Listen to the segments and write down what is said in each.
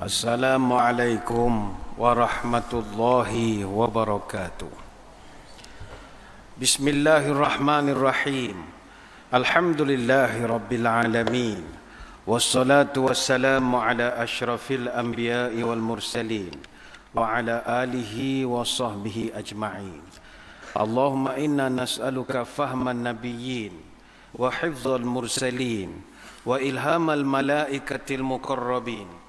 Assalamualaikum warahmatullahi wabarakatuh. Bismillahirrahmanirrahim. Alhamdulillahi rabbil alamin. Wassalatu wassalamu ala asyrafil anbiya'i wal mursalin wa ala alihi wa sahbihi ajma'in. Allahumma inna nas'aluka fahman nabiyyin wa hifzal mursalin wa ilhamal malaikatil muqarrabin.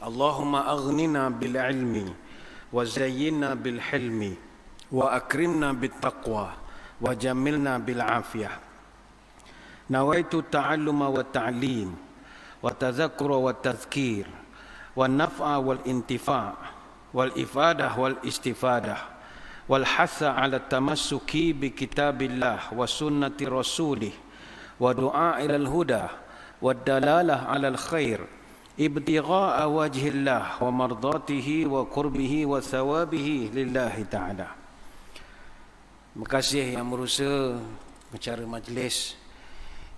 Allahumma aghnina bil ilmi wa zayyinna bil hilmi wa akrimna bit taqwa wa jamilna bil afiyah. Nawaitu ta'alluma wa ta'lim wa tadhakkura wa tadhkir wa naf'a wal intifa' wal ifadah wal istifadah wal hatha ala tamassuki bi kitabillah wa sunnati rasulih wa du'a ila al huda wa dalalah ala al khair ibtigha'a wajhillah wa mardatihi wa qurbihi wa thawabihi lillahi ta'ala. Terima kasih yang berusaha acara majlis.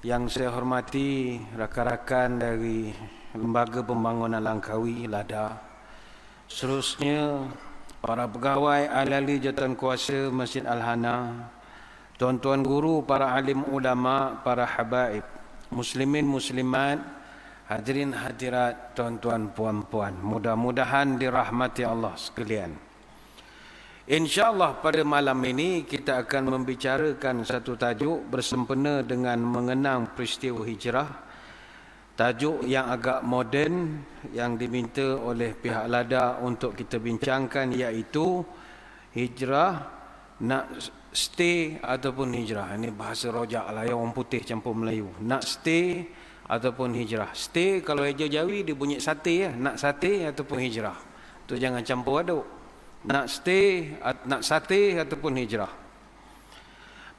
Yang saya hormati rakan-rakan dari Lembaga Pembangunan Langkawi LADA, seterusnya para pegawai ahli jawatan kuasa Masjid Al-Hana, tuan-tuan guru, para alim ulama, para habaib, muslimin muslimat, hadirin hadirat, tuan-tuan puan-puan, mudah-mudahan dirahmati Allah sekalian. InsyaAllah pada malam ini kita akan membicarakan satu tajuk bersempena dengan mengenang peristiwa hijrah. Tajuk yang agak moden yang diminta oleh pihak LADA untuk kita bincangkan, iaitu hijrah, nak stay ataupun hijrah. Ini bahasa rojak lah, orang putih campur Melayu. Nak stay ataupun hijrah. Stay kalau eja Jawi dia bunyi sate ya, nak sate ataupun hijrah. Tu jangan campur aduk. Nak stay, nak sate ataupun hijrah.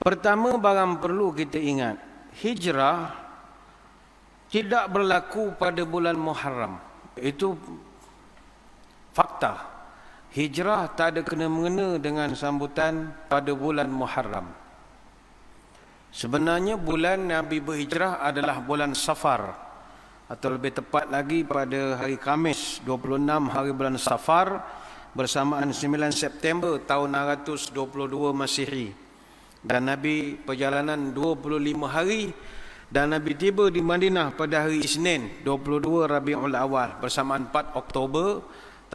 Pertama, barang perlu kita ingat, hijrah tidak berlaku pada bulan Muharram. Itu fakta. Hijrah tak ada kena-mengena dengan sambutan pada bulan Muharram. Sebenarnya bulan Nabi berhijrah adalah bulan Safar, atau lebih tepat lagi pada hari Khamis 26 hari bulan Safar bersamaan 9 September tahun 622 Masihi. Dan Nabi perjalanan 25 hari dan Nabi tiba di Madinah pada hari Isnin 22 Rabiul Awal bersamaan 4 Oktober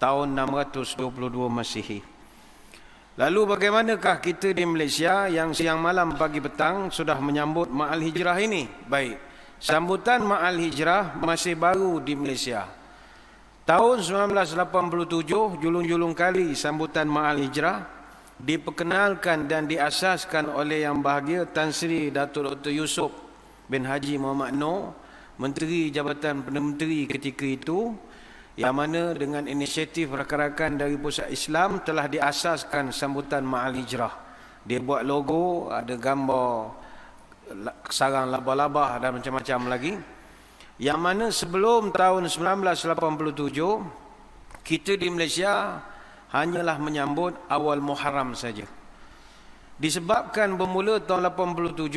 tahun 622 Masihi. Lalu bagaimanakah kita di Malaysia yang siang malam pagi petang sudah menyambut Ma'al Hijrah ini? Baik, sambutan Ma'al Hijrah masih baru di Malaysia. Tahun 1987, julung-julung kali sambutan Ma'al Hijrah diperkenalkan dan diasaskan oleh Yang Bahagia Tan Sri Datuk Dr. Yusof bin Haji Muhammad Noor, Menteri Jabatan Perdana Menteri ketika itu, yang mana dengan inisiatif rakan-rakan dari Pusat Islam telah diasaskan sambutan Ma'al Hijrah. Dia buat logo, ada gambar sarang laba-laba dan macam-macam lagi. Yang mana sebelum tahun 1987, kita di Malaysia hanyalah menyambut awal Muharram saja. Disebabkan bermula tahun 87,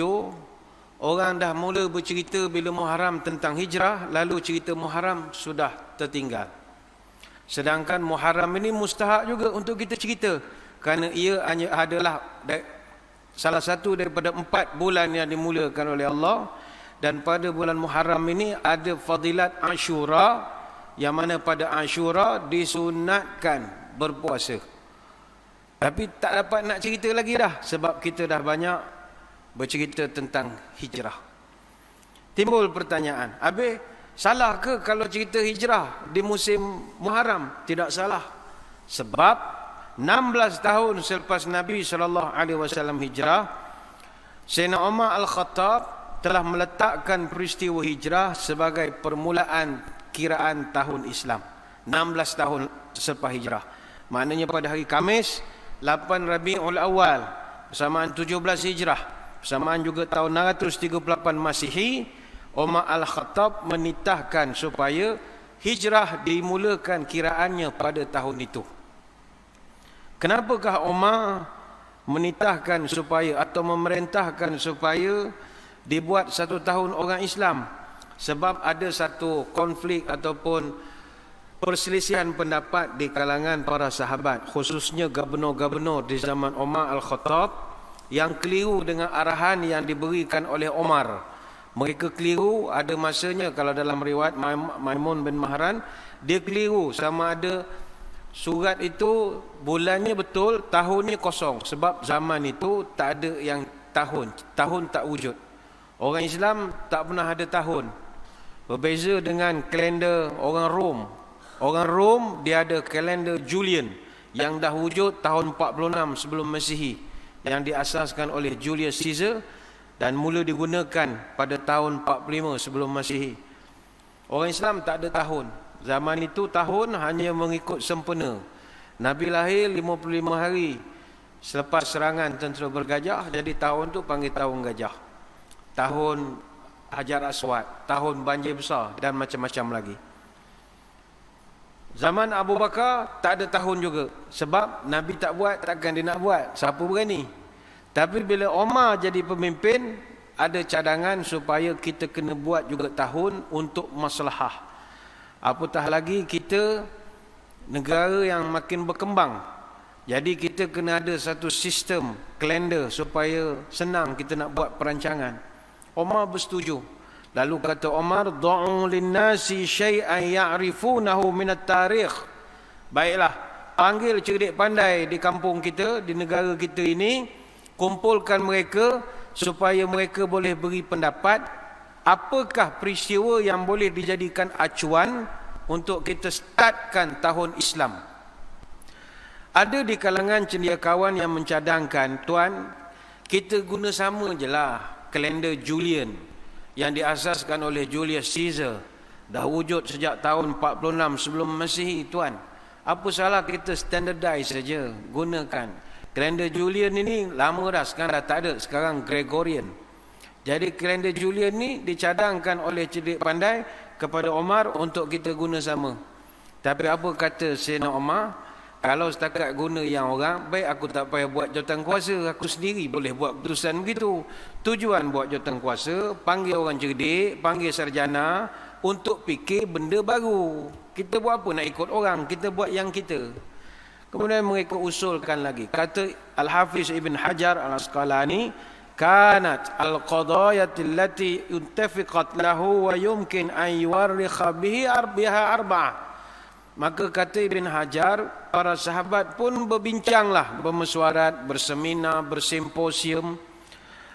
orang dah mula bercerita bila Muharram tentang hijrah, lalu cerita Muharram sudah tertinggal. Sedangkan Muharram ini mustahak juga untuk kita cerita, kerana ia hanya adalah salah satu daripada 4 bulan yang dimulakan oleh Allah. Dan pada bulan Muharram ini ada fadilat Ashura, yang mana pada Ashura disunatkan berpuasa. Tapi tak dapat nak cerita lagi dah, sebab kita dah banyak bercerita tentang hijrah. Timbul pertanyaan, habis salah ke kalau cerita hijrah di musim Muharram? Tidak salah. Sebab 16 tahun selepas Nabi SAW hijrah, Sayyidina Umar Al-Khattab telah meletakkan peristiwa hijrah sebagai permulaan kiraan tahun Islam. 16 tahun selepas hijrah. Maknanya pada hari Khamis 8 Rabiul Awal bersamaan 17 hijrah, bersamaan juga tahun 638 Masihi, Umar Al-Khattab menitahkan supaya hijrah dimulakan kiraannya pada tahun itu. Kenapakah Umar menitahkan supaya atau memerintahkan supaya dibuat 1 tahun orang Islam? Sebab ada satu konflik ataupun perselisihan pendapat di kalangan para sahabat, khususnya gubernur-gubernur di zaman Umar Al-Khattab yang keliru dengan arahan yang diberikan oleh Umar. Mereka keliru, ada masanya kalau dalam riwayat Maimun bin Mahran, dia keliru sama ada surat itu bulannya betul, tahunnya kosong. Sebab zaman itu tak ada yang tahun tak wujud. Orang Islam tak pernah ada tahun. Berbeza dengan kalender orang Rom. Orang Rom dia ada kalender Julian yang dah wujud tahun 46 sebelum Masihi, yang diasaskan oleh Julius Caesar dan mula digunakan pada tahun 45 sebelum Masihi. Orang Islam tak ada tahun. Zaman itu tahun hanya mengikut sempena. Nabi lahir 55 hari selepas serangan tentera bergajah, jadi tahun tu panggil tahun gajah. Tahun Hajar Aswad, tahun banjir besar dan macam-macam lagi. Zaman Abu Bakar tak ada tahun juga. Sebab Nabi tak buat, takkan dia nak buat. Siapa berani? Tapi bila Umar jadi pemimpin, ada cadangan supaya kita kena buat juga tahun untuk maslahah. Apatah lagi kita negara yang makin berkembang. Jadi kita kena ada satu sistem kalender supaya senang kita nak buat perancangan. Umar bersetuju. Lalu kata Umar, "Du'u lin-nasi syai'an ya'rifunahu min at-tarikh." Baiklah, panggil cerdik pandai di kampung kita, di negara kita ini, kumpulkan mereka supaya mereka boleh beri pendapat apakah peristiwa yang boleh dijadikan acuan untuk kita startkan tahun Islam. Ada di kalangan cendekiawan yang mencadangkan, tuan, kita guna sama je lah kalender Julian yang diasaskan oleh Julius Caesar. Dah wujud sejak tahun 46 sebelum Masihi, tuan. Apa salah kita standardize saja, gunakan. Kalender Julian ini lama dah, sekarang dah tak ada. Sekarang Gregorian. Jadi kalender Julian ni dicadangkan oleh cerdik pandai kepada Umar untuk kita guna sama. Tapi apa kata Sayyidina Umar? Kalau setakat guna yang orang, baik aku tak payah buat jawatan kuasa, aku sendiri boleh buat keputusan begitu. Tujuan buat jawatan kuasa, panggil orang cerdik, panggil sarjana untuk fikir benda baru. Kita buat apa nak ikut orang, kita buat yang kita. Kemudian mereka usulkan lagi. Kata Al-Hafiz Ibn Hajar Al-Asqalani, kanat al-qadayati allati untafiqat lahu wa yumkin an yuwarrikha biha arba'ah. Maka kata Ibn Hajar, para sahabat pun berbincanglah, bermesyuarat, berseminar, bersimposium.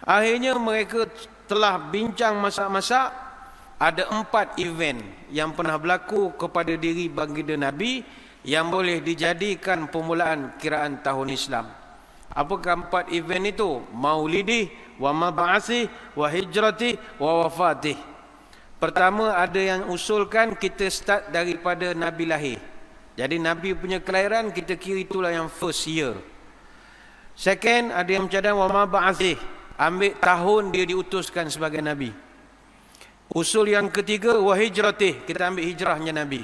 Akhirnya mereka telah bincang masak-masak. Ada 4 event yang pernah berlaku kepada diri baginda Nabi yang boleh dijadikan permulaan kiraan tahun Islam. Apakah 4 event itu? Maulidih, wa mab'asih, wa hijratih, wa wafatih. Pertama, ada yang usulkan kita start daripada Nabi lahir. Jadi Nabi punya kelahiran kita kira itulah yang first year. Second, ada yang mencadang wa ma ba'athih, ambil tahun dia diutuskan sebagai Nabi. Usul yang ketiga wa hijratih, kita ambil hijrahnya Nabi.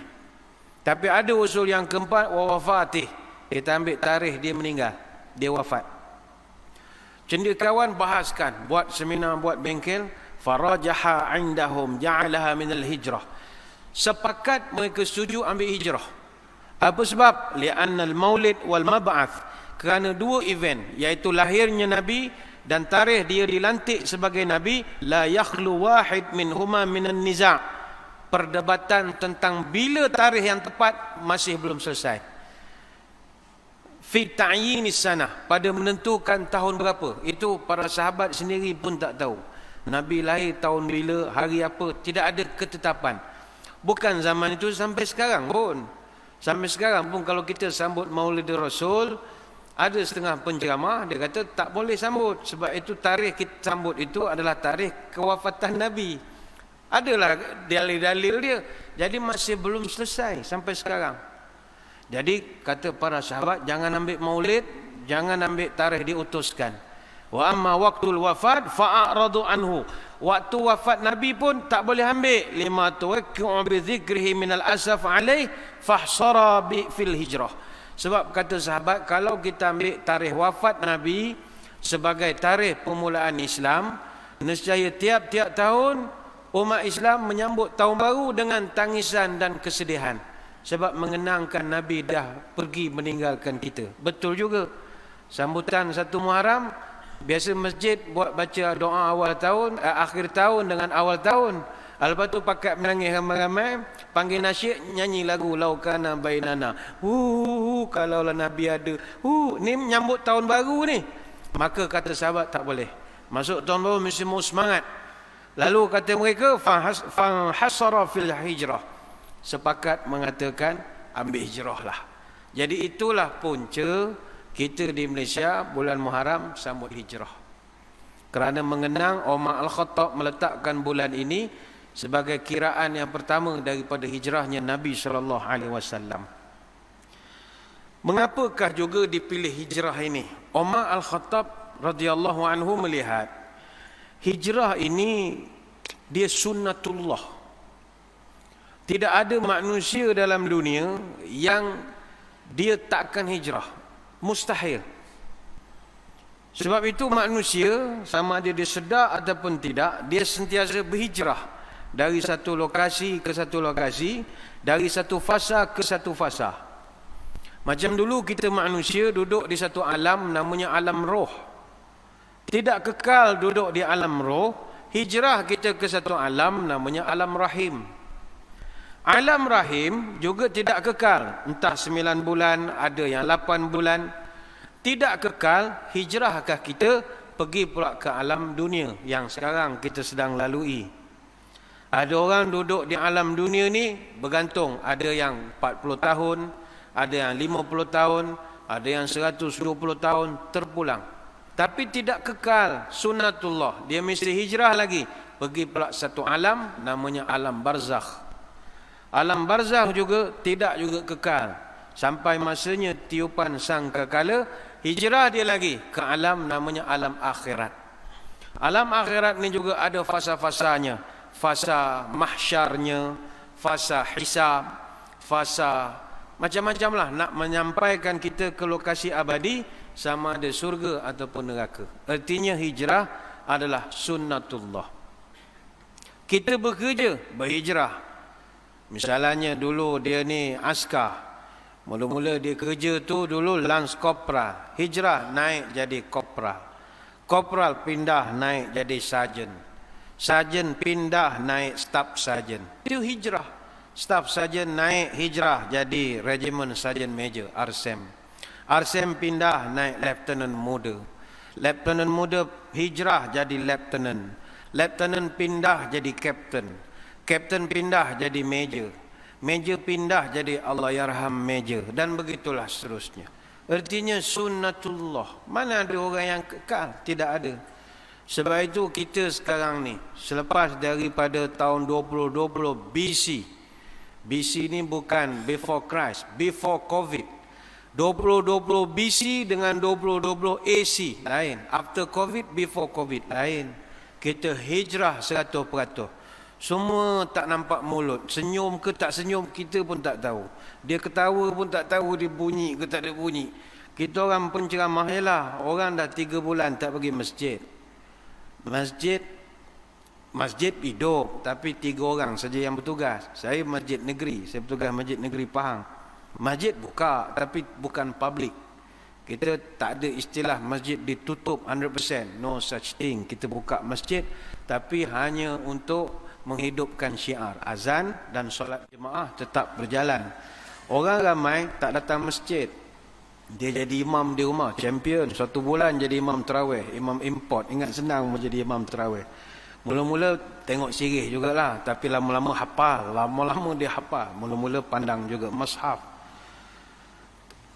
Tapi ada usul yang keempat wa wafatih, kita ambil tarikh dia meninggal, dia wafat. Cendekiawan bahaskan, buat seminar, buat bengkel. Farajaha indahum ja'alaha minal hijrah. Sepakat mereka setuju ambil hijrah. Apa sebab? Li'anna al-maulid wal mab'ath. Kerana 2 event, iaitu lahirnya Nabi dan tarikh dia dilantik sebagai Nabi, la yakhlu wahid minhuma minan niza'. Perdebatan tentang bila tarikh yang tepat masih belum selesai. Fi ta'yinis sanah, pada menentukan tahun berapa, itu para sahabat sendiri pun tak tahu. Nabi lahir tahun bila, hari apa, tidak ada ketetapan. Bukan zaman itu, sampai sekarang pun. Sampai sekarang pun kalau kita sambut Maulid Rasul, ada setengah penceramah, dia kata tak boleh sambut. Sebab itu tarikh kita sambut itu adalah tarikh kewafatan Nabi. Adalah dalil-dalil dia. Jadi masih belum selesai sampai sekarang. Jadi kata para sahabat, jangan ambil maulid, jangan ambil tarikh diutuskan. Wa amma waqtul wafat fa'aradu anhu. Waktu wafat Nabi pun tak boleh ambil. Lima tuwakki'u bi dzikrihi minal asaf alaih fahsara bi fil hijrah. Sebab kata sahabat, kalau kita ambil tarikh wafat Nabi sebagai tarikh permulaan Islam, nescaya tiap-tiap tahun umat Islam menyambut tahun baru dengan tangisan dan kesedihan. sebab mengenangkan Nabi dah pergi meninggalkan kita. Betul juga. Sambutan 1 Muharram, biasa masjid buat baca doa awal tahun, akhir tahun dengan awal tahun. Lepas tu pakat menangis ramai-ramai, panggil nasyid, nyanyi lagu Laukana Bainana. Kalaulah Nabi ada. Ni menyambut tahun baru ni. Maka kata sahabat tak boleh. Masuk tahun baru mesti mau semangat. Lalu kata mereka, fanhasara fil hijrah. Sepakat mengatakan ambil hijrah lah. Jadi itulah punca kita di Malaysia bulan Muharram sambut hijrah. Kerana mengenang Umar Al-Khattab meletakkan bulan ini sebagai kiraan yang pertama daripada hijrahnya Nabi SAW. Mengapakah juga dipilih hijrah ini? Umar Al-Khattab radhiyallahu anhu melihat hijrah ini dia sunnatullah. Tidak ada manusia dalam dunia yang dia takkan hijrah. Mustahil. Sebab itu manusia, sama ada dia sedar ataupun tidak, dia sentiasa berhijrah dari satu lokasi ke satu lokasi, dari satu fasa ke satu fasa. Macam dulu kita manusia duduk di satu alam namanya alam roh. Tidak kekal duduk di alam roh, hijrah kita ke satu alam namanya alam rahim. Alam rahim juga tidak kekal, entah 9 bulan, ada yang 8 bulan. Tidak kekal, hijrahkah kita pergi pula ke alam dunia yang sekarang kita sedang lalui. Ada orang duduk di alam dunia ni bergantung, ada yang 40 tahun, ada yang 50 tahun, ada yang 120 tahun terpulang. Tapi tidak kekal, sunnatullah. Dia mesti hijrah lagi, pergi pula satu alam namanya alam barzakh. Alam barzakh juga tidak juga kekal. Sampai masanya tiupan sang kekala, hijrah dia lagi ke alam namanya alam akhirat. Alam akhirat ni juga ada fasa-fasanya. Fasa mahsyarnya, fasa hisab, fasa macam-macam lah. Nak menyampaikan kita ke lokasi abadi, sama ada surga ataupun neraka. Artinya hijrah adalah sunnatullah. Kita bekerja, berhijrah. Misalnya dulu dia ni askar. Mula-mula dia kerja tu dulu lance corporal. Hijrah naik jadi corporal. Corporal pindah naik jadi sarjan. Sarjan pindah naik staff sarjan. Itu hijrah. Staff sarjan naik hijrah jadi regiment sarjan major, RSM. RSM pindah naik lieutenant muda. Lieutenant muda hijrah jadi lieutenant. Lieutenant pindah jadi captain. Captain pindah jadi major. Major pindah jadi Allahyarham major. Dan begitulah seterusnya. Artinya sunnatullah. Mana ada orang yang kekal? Tidak ada. Sebab itu kita sekarang ni, selepas daripada tahun 2020 BC. BC ni bukan before Christ, before COVID. 2020 BC dengan 2020 AC lain. After COVID, before COVID lain. Kita hijrah 100%. Semua tak nampak mulut. Senyum ke tak senyum kita pun tak tahu. Dia ketawa pun tak tahu dia bunyi ke tak ada bunyi. Kita orang penceramah lah. Orang dah 3 bulan tak pergi masjid. Masjid hidup, tapi 3 orang saja yang bertugas. Saya masjid negeri, saya bertugas masjid negeri Pahang. Masjid buka, tapi bukan public. Kita tak ada istilah masjid ditutup 100%. No such thing. Kita buka masjid, tapi hanya untuk menghidupkan syiar. Azan dan solat jemaah tetap berjalan. Orang ramai tak datang masjid. Dia jadi imam di rumah, champion. 1 bulan jadi imam tarawih, imam import. Ingat senang menjadi imam tarawih. Mula-mula tengok sirih jugalah, tapi lama-lama hafal. Lama-lama dia hafal. Mula-mula pandang juga mushaf.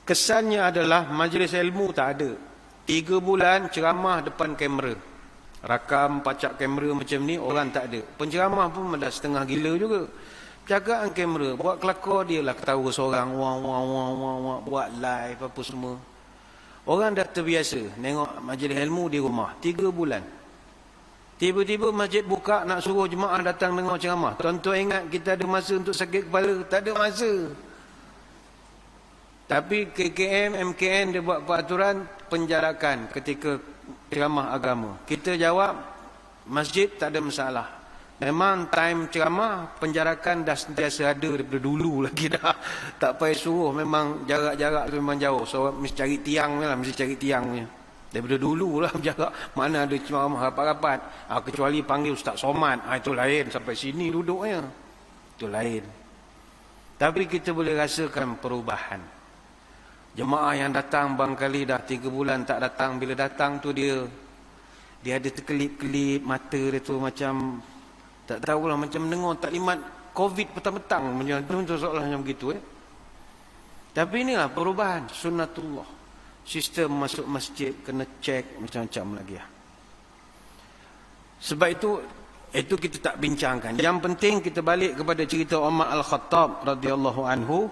Kesannya adalah majlis ilmu tak ada. 3 bulan ceramah depan kamera. Rakam, pacak kamera macam ni, orang tak ada. Penceramah pun dah setengah gila juga. Cakap dengan kamera, buat kelakar dia lah ketawa seorang, wang, buat live apa semua. Orang dah terbiasa tengok majlis ilmu di rumah 3 bulan. Tiba-tiba masjid buka nak suruh jemaah datang dengar ceramah. Tuan-tuan ingat kita ada masa untuk sakit kepala? Tak ada masa. Tapi KKM, MKN dia buat peraturan penjarakan ketika ceramah agama. Kita jawab, masjid tak ada masalah. Memang time ceramah, penjarakan dah sentiasa ada daripada dulu lagi dah. Tak payah suruh, memang jarak-jarak tu memang jauh. So, mesti cari tiang lah, mesti cari tiang punya. Daripada dulu lah jarak, mana ada ceramah rapat-rapat. Kecuali panggil Ustaz Somad, itu lain, sampai sini duduknya. Itu lain. Tapi kita boleh rasakan perubahan. Jemaah yang datang barangkali dah 3 bulan tak datang, bila datang tu dia ada terkelip-kelip mata dia tu macam tak tahulah, macam dengar taklimat COVID petang-petang macam tu seolah macam begitu. Tapi inilah perubahan sunnatullah. Sistem masuk masjid kena cek macam-macam lagi. Sebab itu kita tak bincangkan. Yang penting kita balik kepada cerita Umar Al-Khattab radhiyallahu anhu.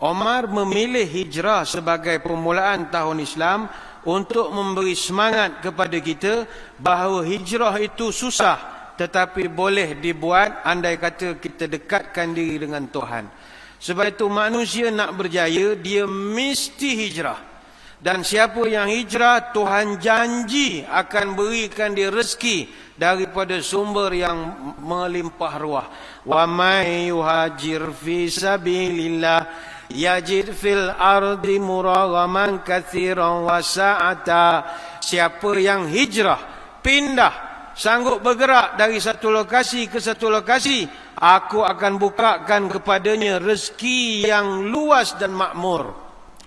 Umar memilih hijrah sebagai permulaan tahun Islam untuk memberi semangat kepada kita bahawa hijrah itu susah, tetapi boleh dibuat andai kata kita dekatkan diri dengan Tuhan. Sebab itu manusia nak berjaya, dia mesti hijrah. Dan siapa yang hijrah, Tuhan janji akan berikan dia rezeki daripada sumber yang melimpah ruah. Wa may yuhajir fi sabilillah yajid fil ardi muraghaman katsiran wa sa'ata. Siapa yang hijrah, pindah, sanggup bergerak dari satu lokasi ke satu lokasi, aku akan bukakan kepadanya rezeki yang luas dan makmur.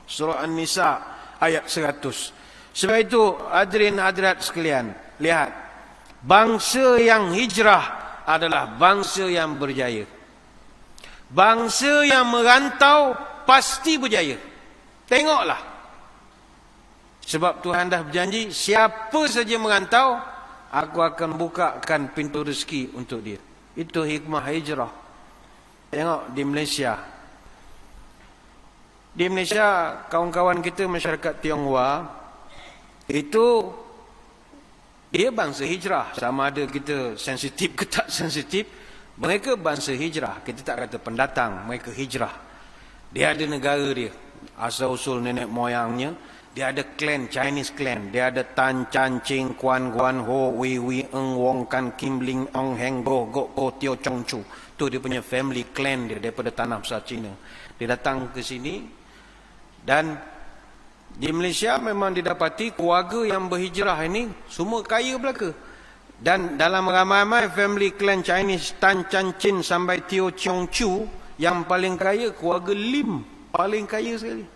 Surah An-Nisa ayat 100. Sebab itu hadirin hadirat sekalian, lihat, bangsa yang hijrah adalah bangsa yang berjaya. Bangsa yang merantau pasti berjaya. Tengoklah. Sebab Tuhan dah berjanji, siapa saja merantau, aku akan bukakan pintu rezeki untuk dia. Itu hikmah hijrah. Tengok di Malaysia. Di Malaysia, kawan-kawan kita masyarakat Tionghoa, itu dia bangsa hijrah. Sama ada kita sensitif ke tak sensitif, mereka bangsa hijrah. Kita tak kata pendatang, mereka hijrah. Dia ada negara dia, asal-usul nenek moyangnya. Dia ada clan, Chinese clan. Dia ada Tan, Chan, Ching, Kuan, Guan, Ho, Wei, Wei, Eng, Wong, Kan, Kim, Ling, Ong, Heng, Go, Go, Ko, Tio, Chong, Chu. Itu dia punya family clan dia daripada tanah besar Cina. Dia datang ke sini. Dan di Malaysia memang didapati keluarga yang berhijrah ini semua kaya belaka. Dan dalam ramai-ramai family clan Chinese, Tan, Chan, Chin sampai Tio, Chong, Chu, yang paling kaya keluarga Lim, paling kaya sekali.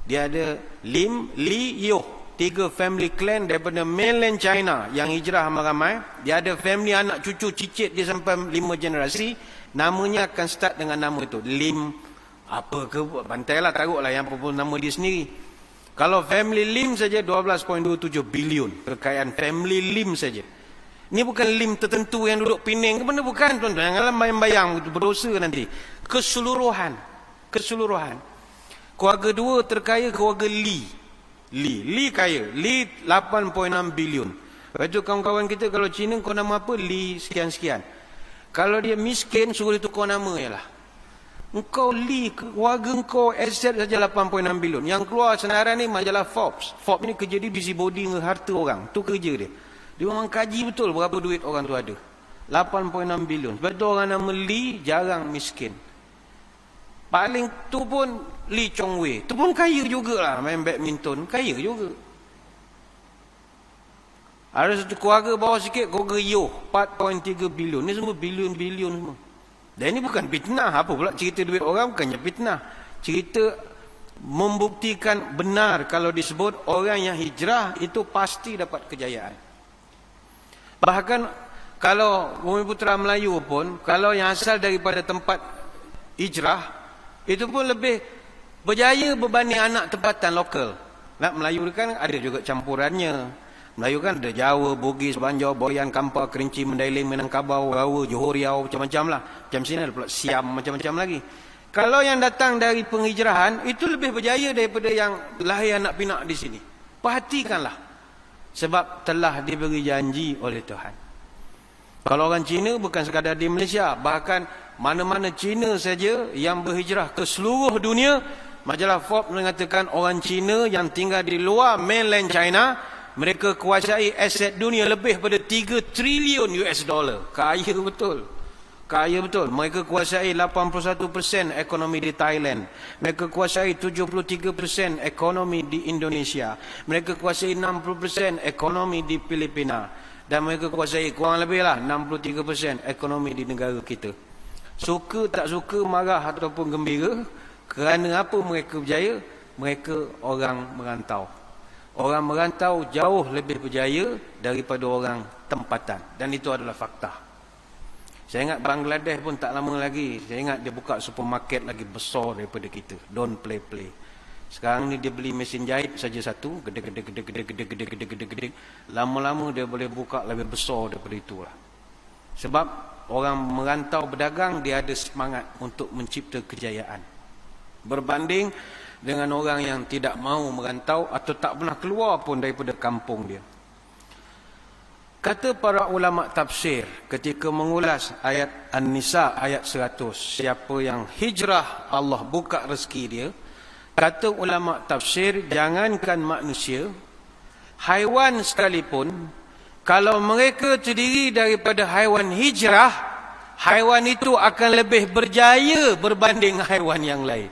Dia ada Lim, Li, Yo, 3 family clan daripada mainland China yang hijrah ramai-ramai. Dia ada family anak cucu cicit dia sampai 5 generasi. Namanya akan start dengan nama itu, Lim apa ke, bantailah, taruhlah yang apa nama dia sendiri. Kalau family Lim saja 12.27 bilion kekayaan family Lim saja. Ini bukan Lim tertentu yang duduk Penang ke mana, bukan tuan-tuan. Janganlah bayang-bayang itu berdosa nanti. Keseluruhan. Keluarga 2 terkaya keluarga Li kaya. Li 8.6 bilion. Lepas tu kawan-kawan kita kalau Cina kau nama apa? Li sekian-sekian. Kalau dia miskin suruh dia tukar nama je lah. Engkau Li, keluarga engkau aset saja 8.6 bilion. Yang keluar senaran ni majalah Forbes. Forbes ni kerja dia busybody dengan harta orang. Tu kerja dia. Dia memang kaji betul berapa duit orang tu ada. 8.6 bilion. Sebab tu orang nama Li jarang miskin. Paling tu pun Lee Chong Wei. Tu pun kaya jugalah, main badminton. Kaya juga. Ada satu keluarga bawah sikit, keluarga Yo. 4.3 bilion. Ni semua bilion-bilion semua. Dan ini bukan fitnah. Apa pula cerita duit orang bukannya fitnah. Cerita membuktikan benar kalau disebut orang yang hijrah itu pasti dapat kejayaan. Bahkan kalau Bumi Putera Melayu pun, kalau yang asal daripada tempat hijrah, itu pun lebih berjaya berbanding anak tempatan lokal. Nak Melayu kan ada juga campurannya. Melayu kan ada Jawa, Bugis, Banjar, Boyan, Kampar, Kerinci, Mandailing, Minangkabau, Rawa, Johor Riau, macam-macam lah. Macam sini ada pula Siam, macam-macam lagi. Kalau yang datang dari penghijrahan, itu lebih berjaya daripada yang lahir anak pinak di sini. Perhatikanlah. Sebab telah diberi janji oleh Tuhan. Kalau orang Cina bukan sekadar di Malaysia, bahkan mana-mana Cina saja yang berhijrah ke seluruh dunia, majalah Forbes mengatakan orang Cina yang tinggal di luar mainland China Mereka kuasai aset dunia lebih pada 3 triliun US dollar. Kaya betul. Kaya betul. Mereka kuasai 81% ekonomi di Thailand. Mereka kuasai 73% ekonomi di Indonesia. Mereka kuasai 60% ekonomi di Filipina. Dan mereka kuasai kurang lebih lah 63% ekonomi di negara kita. Suka tak suka, marah ataupun gembira, kerana apa mereka berjaya? Mereka orang merantau. Orang merantau jauh lebih berjaya daripada orang tempatan. Dan itu adalah fakta. Saya ingat Bangladesh pun tak lama lagi. Saya ingat dia buka supermarket lagi besar daripada kita. Don't play. Sekarang ni dia beli mesin jahit saja satu. Gede. Lama-lama dia boleh buka lebih besar daripada itulah. Sebab orang merantau berdagang, dia ada semangat untuk mencipta kejayaan. Berbanding dengan orang yang tidak mahu merantau atau tak pernah keluar pun daripada kampung dia. Kata para ulama tafsir ketika mengulas ayat An-Nisa ayat 100, siapa yang hijrah Allah buka rezeki dia. Kata ulama tafsir, jangankan manusia, haiwan sekalipun, kalau mereka terdiri daripada haiwan hijrah, haiwan itu akan lebih berjaya berbanding haiwan yang lain.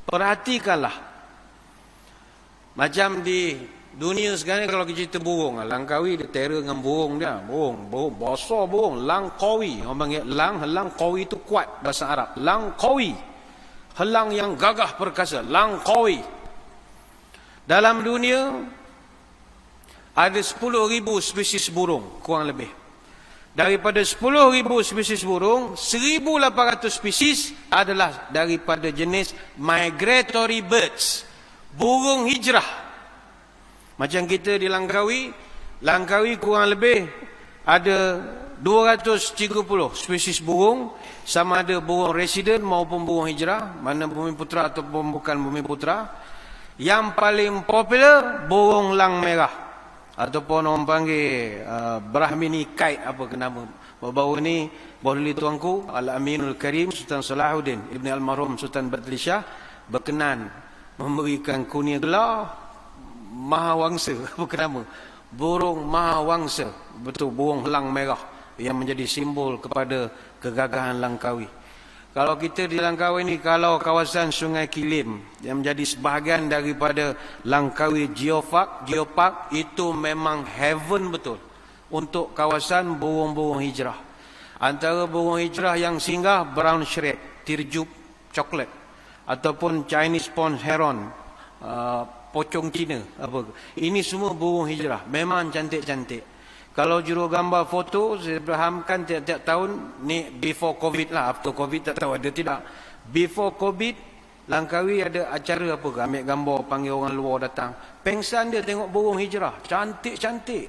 Perhatikanlah. Macam di dunia sekarang, kalau kita cerita burung, Langkawi dia terror dengan burung dia. Burung, besar burung, Langkawi. Orang panggil helang kawi itu kuat bahasa Arab. Langkawi. Helang yang gagah perkasa, Langkawi. Dalam dunia ada 10,000 spesies burung, kurang lebih. Daripada 10,000 spesies burung, 1,800 spesies adalah daripada jenis migratory birds, burung hijrah. Macam kita di Langkawi kurang lebih ada 230 spesies burung, sama ada burung residen maupun burung hijrah, mana bumi putra ataupun bukan bumi putra. Yang paling popular burung lang merah, ataupun orang panggil Brahmini kite, apa ke nama. Baru-baru ni Bahluli tuanku Al-Aminul Karim Sultan Salahuddin Ibn Al-Marhum Sultan Badli Shah berkenan memberikan kunia gelar Mahawangsa, apa ke nama, burung Mahawangsa. Betul, burung lang merah yang menjadi simbol kepada kegagahan Langkawi. Kalau kita di Langkawi ni, kalau kawasan Sungai Kilim yang menjadi sebahagian daripada Langkawi Geopark, itu memang heaven betul untuk kawasan burung-burung hijrah. Antara burung hijrah yang singgah, brown shrike, tirjup coklat, ataupun Chinese pond heron, pocong Cina, apa. Ini semua burung hijrah, memang cantik-cantik. Kalau jurugambar foto, saya fahamkan tiap-tiap tahun, ni before COVID lah, after COVID tak tahu ada tidak. Before COVID, Langkawi ada acara apa ke, ambil gambar, panggil orang luar datang. Pengsan dia tengok burung hijrah, cantik-cantik.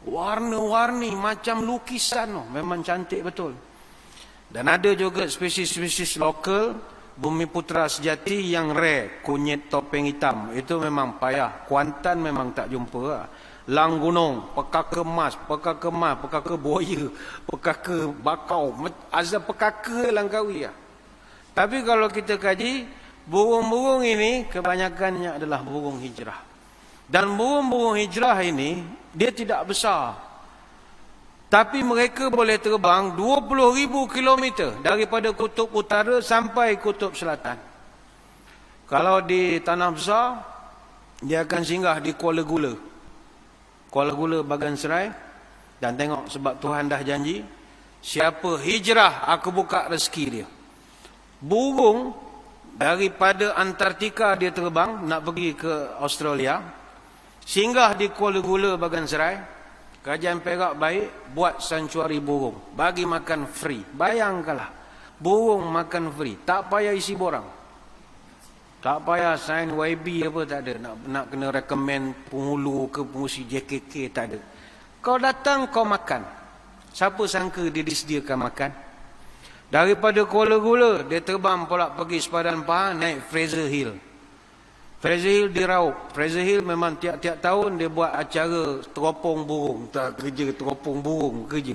Warna-warni macam lukisan, memang cantik betul. Dan ada juga spesies-spesies lokal, bumi putra sejati yang rare, kunyit topeng hitam. Itu memang payah, Kuantan memang tak jumpa lah. Lang gunung, pekaka emas, pekaka buaya, pekaka bakau, azab pekaka Langkawi lah. Tapi kalau kita kaji, burung-burung ini kebanyakannya adalah burung hijrah. Dan burung-burung hijrah ini, dia tidak besar. Tapi mereka boleh terbang 20,000 kilometer daripada kutub utara sampai kutub selatan. Kalau di tanah besar, dia akan singgah di Kuala Gula Bagan Serai, dan tengok, sebab Tuhan dah janji, siapa hijrah aku buka rezeki dia. Burung daripada Antartika dia terbang nak pergi ke Australia, singgah di Kuala Gula Bagan Serai, Kerajaan Perak baik buat sanctuary burung, bagi makan free. Bayangkanlah, burung makan free, tak payah isi borang. Tak payah sign YB apa, tak ada. Nak kena recommend penghulu ke pengusi JKK, tak ada. Kau datang, kau makan. Siapa sangka dia disediakan makan? Daripada Kuala Gula, dia terbang pula pergi sepadan Pahang, naik Fraser Hill. Fraser Hill diraup. Fraser Hill memang tiap-tiap tahun dia buat acara teropong burung. Tak kerja teropong burung, kerja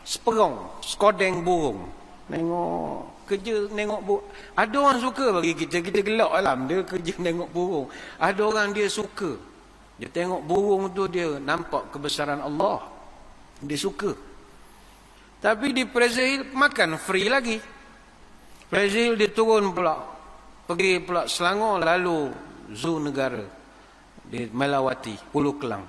seperong, skodeng burung. Nengok burung. Ada orang suka bagi kita gelak alam, dia kerja nengok burung. Ada orang dia suka Dia tengok burung tu, dia nampak kebesaran Allah. Dia suka. Tapi di Fraser Hill makan free lagi. Fraser Hill dia turun pula, pergi pula Selangor, lalu Zoo Negara di Melawati, Pulau Kelang.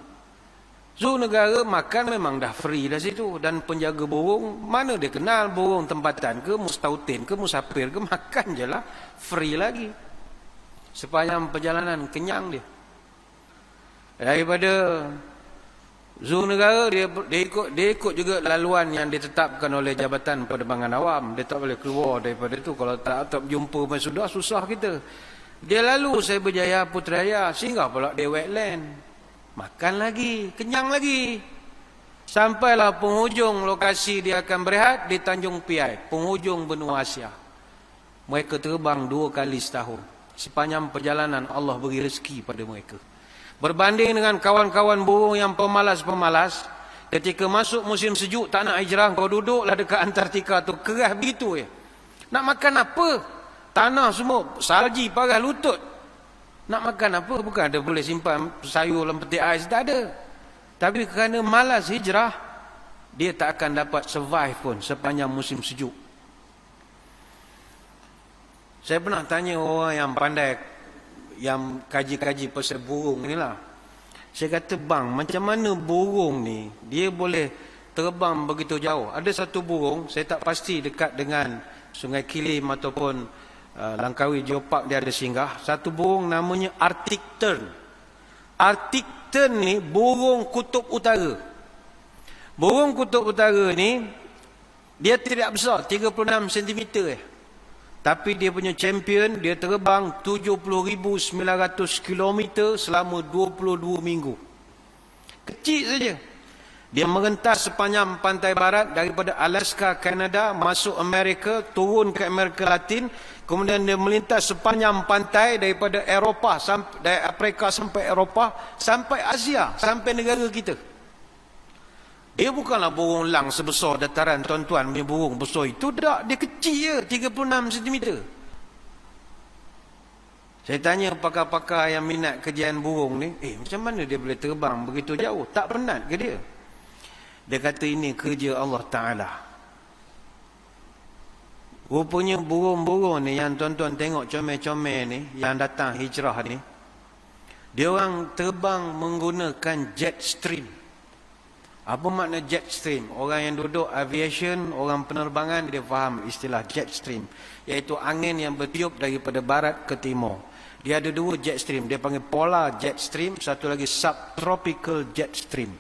Zoo Negara makan memang dah free dah situ. Dan penjaga burung, mana dia kenal burung tempatan ke, mustautin ke, musafir ke, makan je lah, free lagi. Sepanjang perjalanan kenyang dia. Daripada Zoo Negara, dia ikut juga laluan yang ditetapkan oleh Jabatan Penerbangan Awam. Dia tak boleh keluar daripada itu. Kalau tak berjumpa pun sudah susah kita. Dia lalu Cyberjaya Putrajaya, singgah pula di wetland. Makan lagi, kenyang lagi. Sampailah penghujung lokasi dia akan berehat di Tanjung Piai, penghujung benua Asia. Mereka terbang 2 kali setahun. Sepanjang perjalanan Allah beri rezeki pada mereka. Berbanding dengan kawan-kawan burung yang pemalas-pemalas, ketika masuk musim sejuk tak nak hijrah, kau duduklah dekat Antartika tu, keras begitu ya. Nak makan apa? Tanah semua salji parah lutut. Nak makan apa? Bukan ada boleh simpan sayur dalam peti ais, tak ada. Tapi kerana malas hijrah, dia tak akan dapat survive pun sepanjang musim sejuk. Saya pernah tanya orang yang pandai, yang kaji-kaji pasal burung ni lah. Saya kata, bang, macam mana burung ni dia boleh terbang begitu jauh? Ada satu burung, saya tak pasti dekat dengan Sungai Kilim ataupun Langkawi Geopark dia ada singgah. Satu burung namanya Arctic Tern. Arctic Tern ni burung kutub utara. Burung kutub utara ni dia tidak besar, 36 cm Tapi dia punya champion, dia terbang 70,900 km selama 22 minggu. Kecil saja. Dia merentas sepanjang pantai barat daripada Alaska, Kanada, masuk Amerika, turun ke Amerika Latin, kemudian dia melintas sepanjang pantai daripada Eropah, dari Afrika sampai Eropah, sampai Asia, sampai negara kita. Dia bukanlah burung lang sebesar dataran tuan-tuan punya burung besar itu. Tak, dia kecil je, 36 cm. Saya tanya pakar-pakar yang minat kajian burung ni, macam mana dia boleh terbang begitu jauh? Tak penat ke dia? Dia kata ini kerja Allah Ta'ala. Rupanya burung-burung ni yang tuan-tuan tengok comel-comel ni, yang datang hijrah ni, dia orang terbang menggunakan jet stream. Apa makna jet stream? Orang yang duduk aviation, orang penerbangan, dia faham istilah jet stream, iaitu angin yang bertiup daripada barat ke timur. Dia ada 2 jet stream. Dia panggil polar jet stream, satu lagi subtropical jet stream.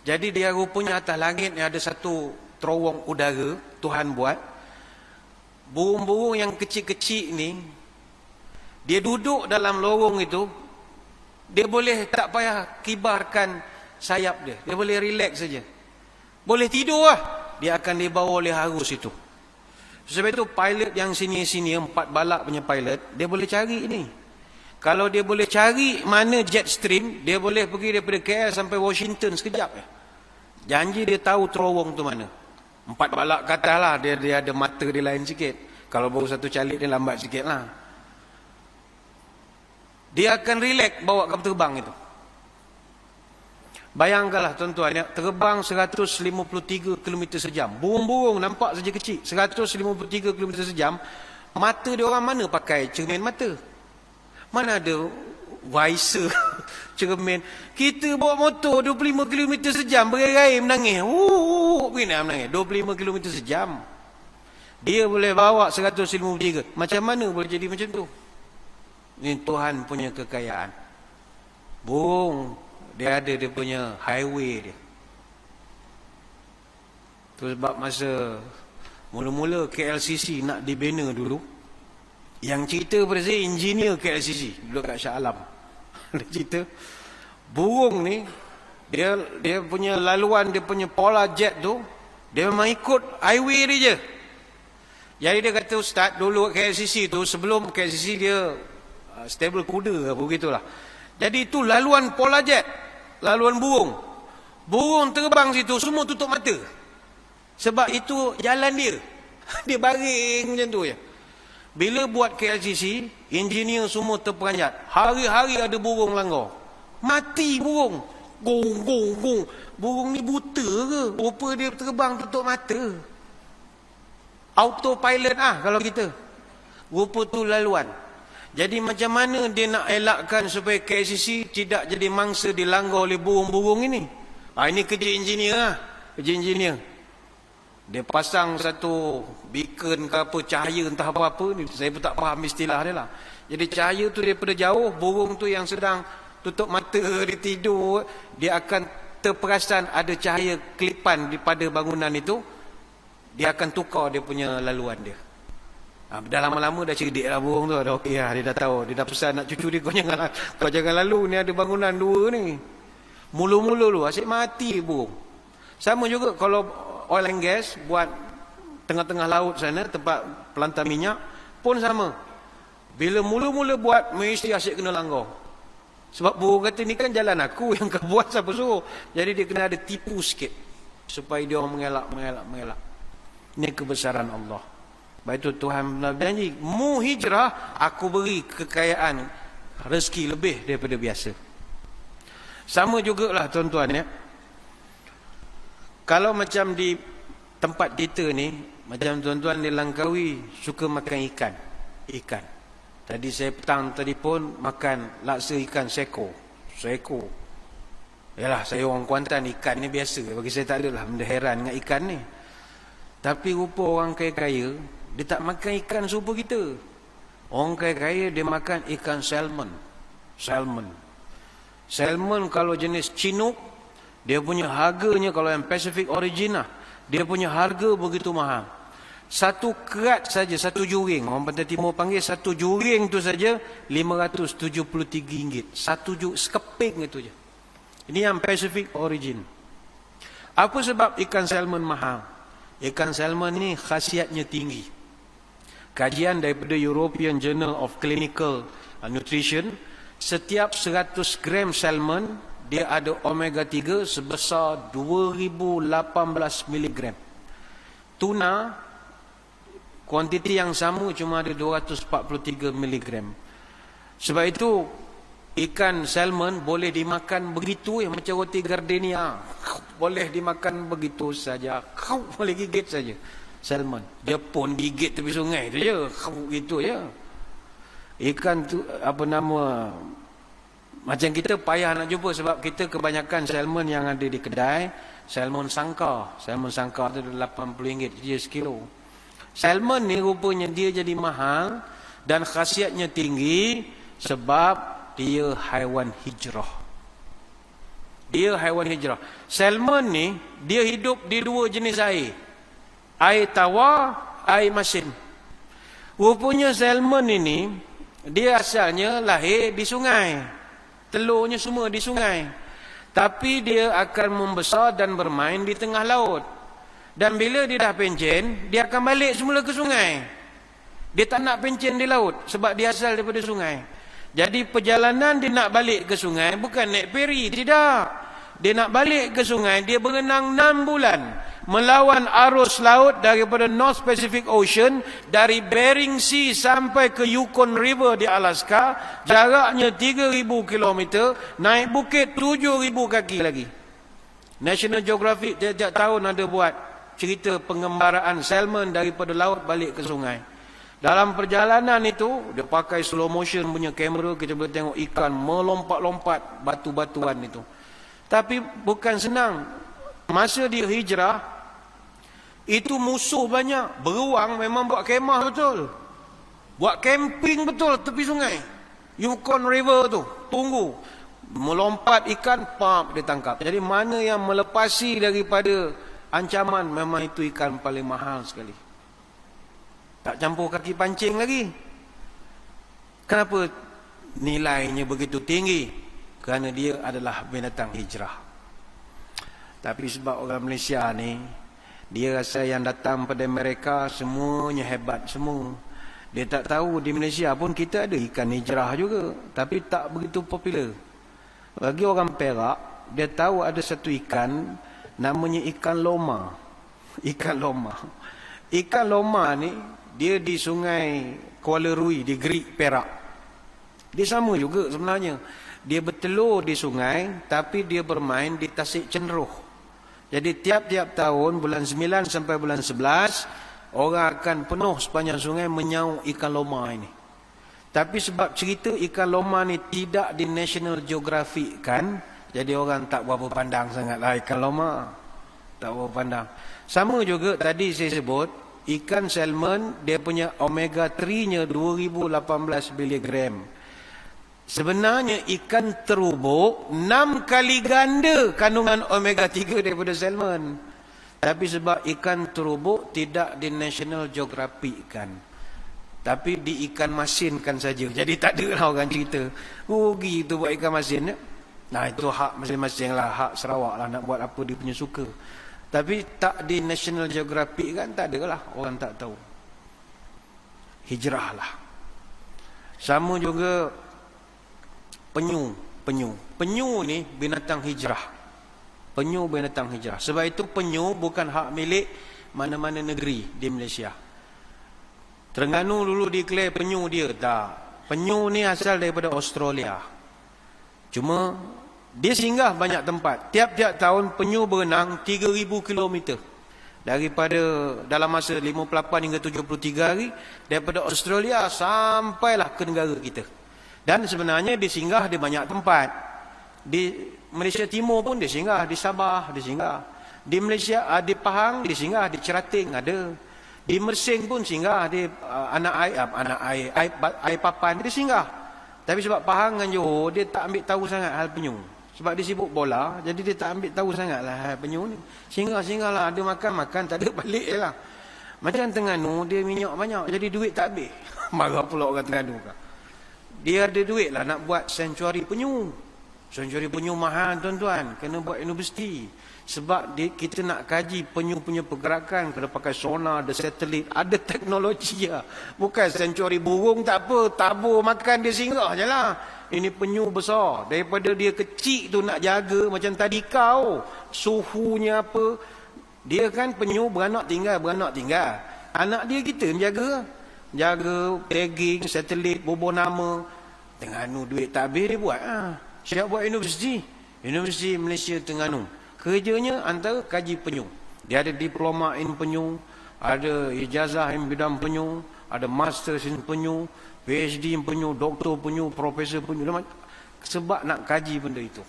Jadi dia rupanya atas langit ni ada satu terowong udara Tuhan buat. Burung-burung yang kecil-kecil ni, dia duduk dalam lorong itu, dia boleh tak payah kibarkan sayap dia. Dia boleh relax saja. Boleh tidur lah. Dia akan dibawa oleh arus itu. Sebab itu pilot yang sini-sini, 4 balak punya pilot, dia boleh cari ni. Kalau dia boleh cari mana jet stream, dia boleh pergi daripada KL sampai Washington sekejap. Janji dia tahu terowong tu mana. 4 balak ke atas lah, dia ada mata dia lain sikit. Kalau baru satu calik dia lambat sikit lah. Dia akan relax bawa kapal terbang itu. Bayangkanlah tuan-tuan, ya, terbang 153 km sejam. Burung-burung nampak saja kecil. 153 km sejam. Mata dia orang mana pakai cermin mata? Mana ada visor cermin? Kita bawa motor 25 km sejam, berai-rai menangis. Begini menangis. 25 km sejam. Dia boleh bawa 153. Macam mana boleh jadi macam tu? Ini Tuhan punya kekayaan. Burung, dia ada dia punya highway dia. Tu sebab masa mula-mula KLCC nak dibina dulu, yang cerita pada saya engineer KLCC duduk kat Shah Alam. Dia cerita burung ni, dia punya laluan, dia punya polar jet tu, dia memang ikut highway dia je. Jadi dia kata, Ustaz, dulu KLCC tu, sebelum KLCC dia stable kuda apa begitulah. Jadi itu laluan polar jet, laluan burung. Burung terbang situ semua tutup mata. Sebab itu jalan dia. Dia baring macam tu je. Bila buat KLCC, engineer semua terperanjat. Hari-hari ada burung langgar. Mati burung. Gong, gong, gong. Burung ni buta ke? Rupa dia terbang tutup mata. Autopilot kalau kita. Rupa tu laluan. Jadi macam mana dia nak elakkan supaya KLCC tidak jadi mangsa dilanggar oleh burung-burung ini? Ini kerja engineer Kerja engineer. Dia pasang satu beacon ke apa, cahaya entah apa-apa ni. Saya pun tak faham istilah dia lah. Jadi cahaya tu daripada jauh, burung tu yang sedang tutup mata, dia tidur, dia akan terperasan ada cahaya kelipan pada bangunan itu. Dia akan tukar dia punya laluan dia. Dah lama-lama dah cerdik lah burung tu. Dah okey lah, dia dah tahu. Dia dah pesan nak cucu dia, kau jangan lalu, ni ada bangunan dua ni. Mula-mula lu asyik mati burung. Sama juga kalau oil and gas buat tengah-tengah laut sana, tempat pelantar minyak pun sama. Bila mula-mula buat, mesti asyik kena langgar. Sebab burung kata ni kan jalan aku yang kau buat, siapa suruh. Jadi dia kena ada tipu sikit supaya dia orang mengelak. Ini kebesaran Allah. Baik itu Tuhan berjanji, mu hijrah, aku beri kekayaan, rezeki lebih daripada biasa. Sama jugalah tuan-tuan ya. Kalau macam di tempat kita ni, macam tuan-tuan di Langkawi suka makan ikan. Tadi saya petang tadi pun makan laksa ikan seko. Yalah, saya orang Kuantan, ikan ni biasa. Bagi saya tak adalah benda heran dengan ikan ni. Tapi rupa orang kaya-kaya, dia tak makan ikan serupa kita. Orang kaya-kaya dia makan ikan salmon. Salmon kalau jenis Chinook, dia punya harganya, kalau yang Pacific Origin lah, dia punya harga begitu mahal. Satu kerat saja, satu juring, orang Pantai Timur panggil satu juring tu saja RM573. Satu juring, sekeping itu je. Ini yang Pacific Origin. Apa sebab ikan salmon mahal? Ikan salmon ni khasiatnya tinggi. Kajian daripada European Journal of Clinical Nutrition, setiap 100 gram salmon dia ada omega 3 sebesar 2018 mg. Tuna kuantiti yang sama cuma ada 243 mg. Sebab itu ikan salmon boleh dimakan begitu macam roti gardenia. Boleh dimakan begitu saja. Kau boleh gigit saja. Salmon. Dia pun gigit tepi sungai tu je. Gitu je. Ikan tu apa nama, macam kita payah nak jumpa sebab kita kebanyakan salmon yang ada di kedai salmon sangkar. Salmon sangkar tu RM80 je sekilo. Salmon ni rupanya dia jadi mahal dan khasiatnya tinggi sebab dia haiwan hijrah. Salmon ni dia hidup di dua jenis air. Air tawar, air masin. Rupanya salmon ini dia asalnya lahir di sungai. Telurnya semua di sungai. Tapi dia akan membesar dan bermain di tengah laut. Dan bila dia dah pencen, dia akan balik semula ke sungai. Dia tak nak pencen di laut sebab dia asal daripada sungai. Jadi perjalanan dia nak balik ke sungai bukan naik feri, tidak. Dia nak balik ke sungai, dia berenang 6 bulan melawan arus laut daripada North Pacific Ocean, dari Bering Sea sampai ke Yukon River di Alaska, jaraknya 3,000 km, naik bukit 7,000 kaki lagi. National Geographic tiap tahun ada buat cerita pengembaraan salmon daripada laut balik ke sungai. Dalam perjalanan itu, dia pakai slow motion punya kamera, kita boleh tengok ikan melompat-lompat batu-batuan itu. Tapi bukan senang. Masa dia hijrah, itu musuh banyak. Beruang memang buat kemah betul. Buat camping betul tepi sungai. Yukon River tu, tunggu. Melompat ikan, pam, dia tangkap. Jadi mana yang melepasi daripada ancaman, memang itu ikan paling mahal sekali. Tak campur kaki pancing lagi. Kenapa nilainya begitu tinggi? Kerana dia adalah binatang hijrah. Tapi sebab orang Malaysia ni, dia rasa yang datang pada mereka semuanya hebat semua. Dia tak tahu di Malaysia pun kita ada ikan hijrah juga, tapi tak begitu popular. Bagi orang Perak, dia tahu ada satu ikan namanya ikan loma. Ikan loma ni dia di sungai Kuala Rui, di Gerik, Perak. Dia sama juga sebenarnya. Dia bertelur di sungai, tapi dia bermain di tasik cenderuh. Jadi tiap-tiap tahun bulan 9 sampai bulan 11, orang akan penuh sepanjang sungai menyaung ikan loma ini. Tapi sebab cerita ikan loma ni tidak di National Geographic kan, jadi orang tak berapa pandang sangatlah ikan loma. Tak berapa pandang. Sama juga tadi saya sebut, ikan salmon dia punya omega 3-nya 2018 miligram. Sebenarnya ikan terubuk 6 kali ganda kandungan omega 3 daripada salmon. Tapi sebab ikan terubuk tidak di National Geographic kan. Tapi di ikan masin kan saja. Jadi tak ada lah orang cerita. Rugi tu buat ikan masin. Nah itu hak masing-masing lah. Hak Sarawak lah nak buat apa dia punya suka. Tapi tak di National Geographic kan tak ada lah. Orang tak tahu. Hijrah lah. Sama juga penyu. Penyu ni binatang hijrah. Penyu binatang hijrah. Sebab itu penyu bukan hak milik mana-mana negeri di Malaysia. Terengganu dulu declare penyu dia. Tak. Penyu ni asal daripada Australia. Cuma dia singgah banyak tempat. Tiap-tiap tahun penyu berenang 3,000 km. Daripada dalam masa 58 hingga 73 hari. Daripada Australia sampailah ke negara kita. Dan sebenarnya dia singgah di banyak tempat. Di Malaysia Timur pun dia singgah. Di Sabah dia singgah. Di Malaysia, di Pahang dia singgah. Di Cerating ada. Di Mersing pun singgah. Di air papan dia singgah. Tapi sebab Pahang dengan Johor dia tak ambil tahu sangat hal penyu. Sebab dia sibuk bola, jadi dia tak ambil tahu sangat lah hal penyu ni. Singgah lah, ada makan, tak ada balik je lah. Macam Terengganu dia minyak banyak, jadi duit tak habis. Marah pula orang Terengganu kan. Dia ada duit lah nak buat sanctuary penyu. Sanctuary penyu mahal tuan-tuan, kena buat universiti. Sebab kita nak kaji penyu punya pergerakan, kena pakai sonar, ada satelit, ada teknologi lah. Bukan sanctuary burung tak apa, tabur makan dia singgah je lah. Ini penyu besar, daripada dia kecil tu nak jaga macam tadi kau, suhunya apa. Dia kan penyu beranak tinggal. Anak dia kita menjaga. Jaga, tagging, satelit, bubur nama. Terengganu duit tak habis dia buat. Siap buat universiti. Universiti Malaysia Terengganu. Kerjanya antara kaji penyu. Dia ada diploma in penyu, ada ijazah in bidang penyu, ada master in penyu, PhD in penyu, doktor penyu, profesor penyu. Sebab nak kaji benda itu.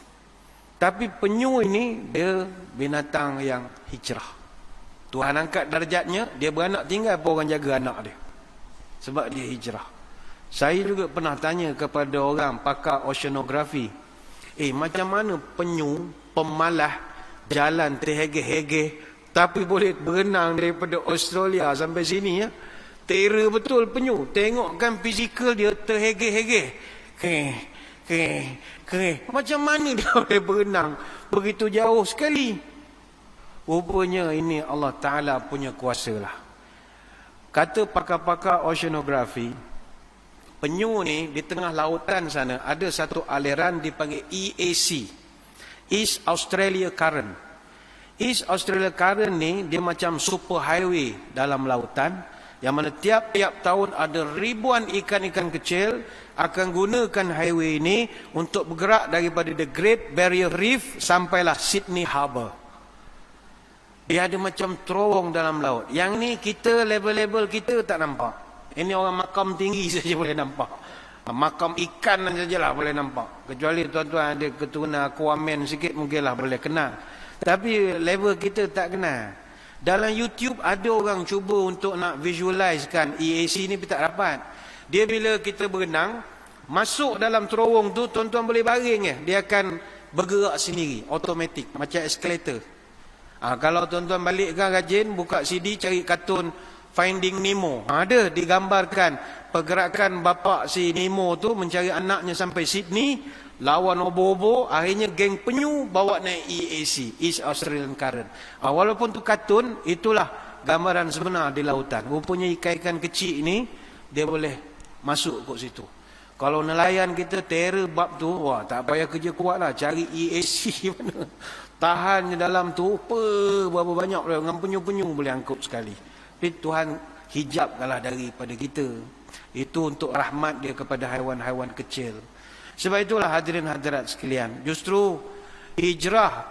Tapi penyu ini dia binatang yang hijrah. Tuhan angkat darjatnya, dia beranak tinggal pun orang jaga anak dia. Sebab dia hijrah. Saya juga pernah tanya kepada orang pakar oceanografi. Macam mana penyu pemalas jalan terhege-hege tapi boleh berenang daripada Australia sampai sini ya? Terror betul penyu. Tengokkan fizikal dia terhege-hege. Macam mana dia boleh berenang begitu jauh sekali? Rupanya ini Allah Ta'ala punya kuasa lah. Kata pakar-pakar oceanografi, penyu ni di tengah lautan sana ada satu aliran dipanggil EAC, East Australia Current. East Australia Current ni dia macam super highway dalam lautan, yang mana tiap-tiap tahun ada ribuan ikan-ikan kecil akan gunakan highway ini untuk bergerak daripada the Great Barrier Reef sampailah Sydney Harbour. Dia ada macam terowong dalam laut. Yang ni kita level-level kita tak nampak. Ini orang makam tinggi saja boleh nampak. Makam ikan sajalah boleh nampak. Kecuali tuan-tuan ada keturunan Aquaman sikit mungkinlah boleh kenal. Tapi level kita tak kenal. Dalam YouTube ada orang cuba untuk nak visualizekan EAC ni, tapi tak dapat. Dia bila kita berenang, masuk dalam terowong tu, tuan-tuan boleh baring je. Dia akan bergerak sendiri, automatik, macam eskalator. Kalau tuan-tuan balikkan rajin, buka CD, cari kartun Finding Nemo. Ada digambarkan pergerakan bapa si Nemo tu mencari anaknya sampai Sydney, lawan obo-obo, akhirnya geng penyu bawa naik EAC, East Australian Current. Walaupun tu kartun, itulah gambaran sebenar di lautan. Rupanya ikan-ikan kecil ni, dia boleh masuk kat situ. Kalau nelayan kita terror bab tu, wah tak payah kerja kuat lah, cari EAC mana. Tahan dalam tu, berapa banyak dengan penyu-penyu boleh angkut sekali. Tapi Tuhan hijabkanlah daripada kita. Itu untuk rahmat dia kepada haiwan-haiwan kecil. Sebab itulah hadirin hadirat sekalian, justru hijrah,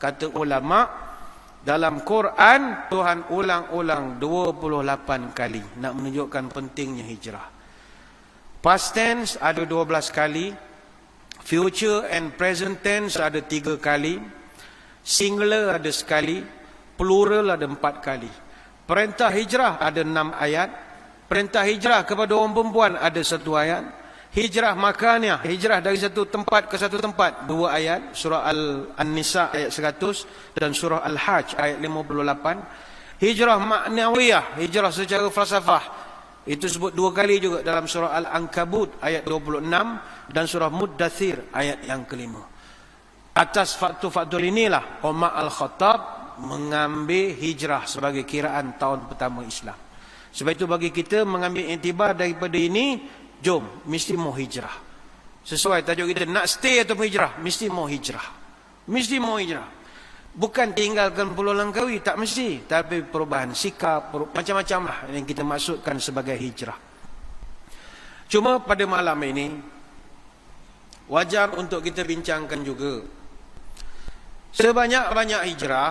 kata ulama, dalam Quran Tuhan ulang-ulang 28 kali nak menunjukkan pentingnya hijrah. Past tense ada 12 kali, future and present tense ada 3 kali, singular ada sekali, plural ada 4 kali. Perintah hijrah ada 6 ayat, perintah hijrah kepada orang perempuan ada 1 ayat, hijrah makaniah, hijrah dari satu tempat ke satu tempat, 2 ayat, surah An-Nisa ayat 100 dan surah Al-Hajj ayat 58. Hijrah maknawiyah, hijrah secara falsafah, itu sebut 2 kali juga dalam surah Al-Ankabut ayat 26 dan surah Muddathir ayat yang kelima. Atas faktor-faktor inilah Umar Al-Khattab mengambil hijrah sebagai kiraan tahun pertama Islam. Sebab itu bagi kita mengambil iktibar daripada ini, jom, mesti mau hijrah. Sesuai tajuk kita, nak stay atau hijrah, mesti mau hijrah. Mesti mau hijrah. Bukan tinggalkan Pulau Langkawi, tak mesti. Tapi perubahan sikap, macam-macam lah yang kita maksudkan sebagai hijrah. Cuma pada malam ini, wajar untuk kita bincangkan juga. Sebanyak-banyak hijrah,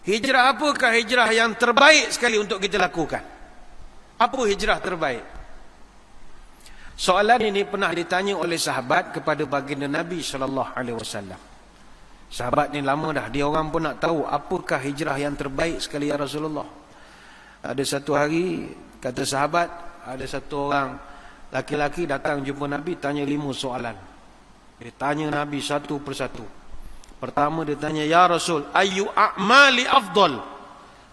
hijrah apakah hijrah yang terbaik sekali untuk kita lakukan? Apa hijrah terbaik? Soalan ini pernah ditanya oleh sahabat kepada baginda Nabi SAW. Sahabat ni lama dah, dia orang pun nak tahu apakah hijrah yang terbaik sekali ya Rasulullah. Ada satu hari, kata sahabat, ada satu orang laki-laki datang jumpa Nabi, tanya 5 soalan. Dia tanya Nabi satu persatu. Pertama dia tanya, ya Rasul, ayu a'mali afdal?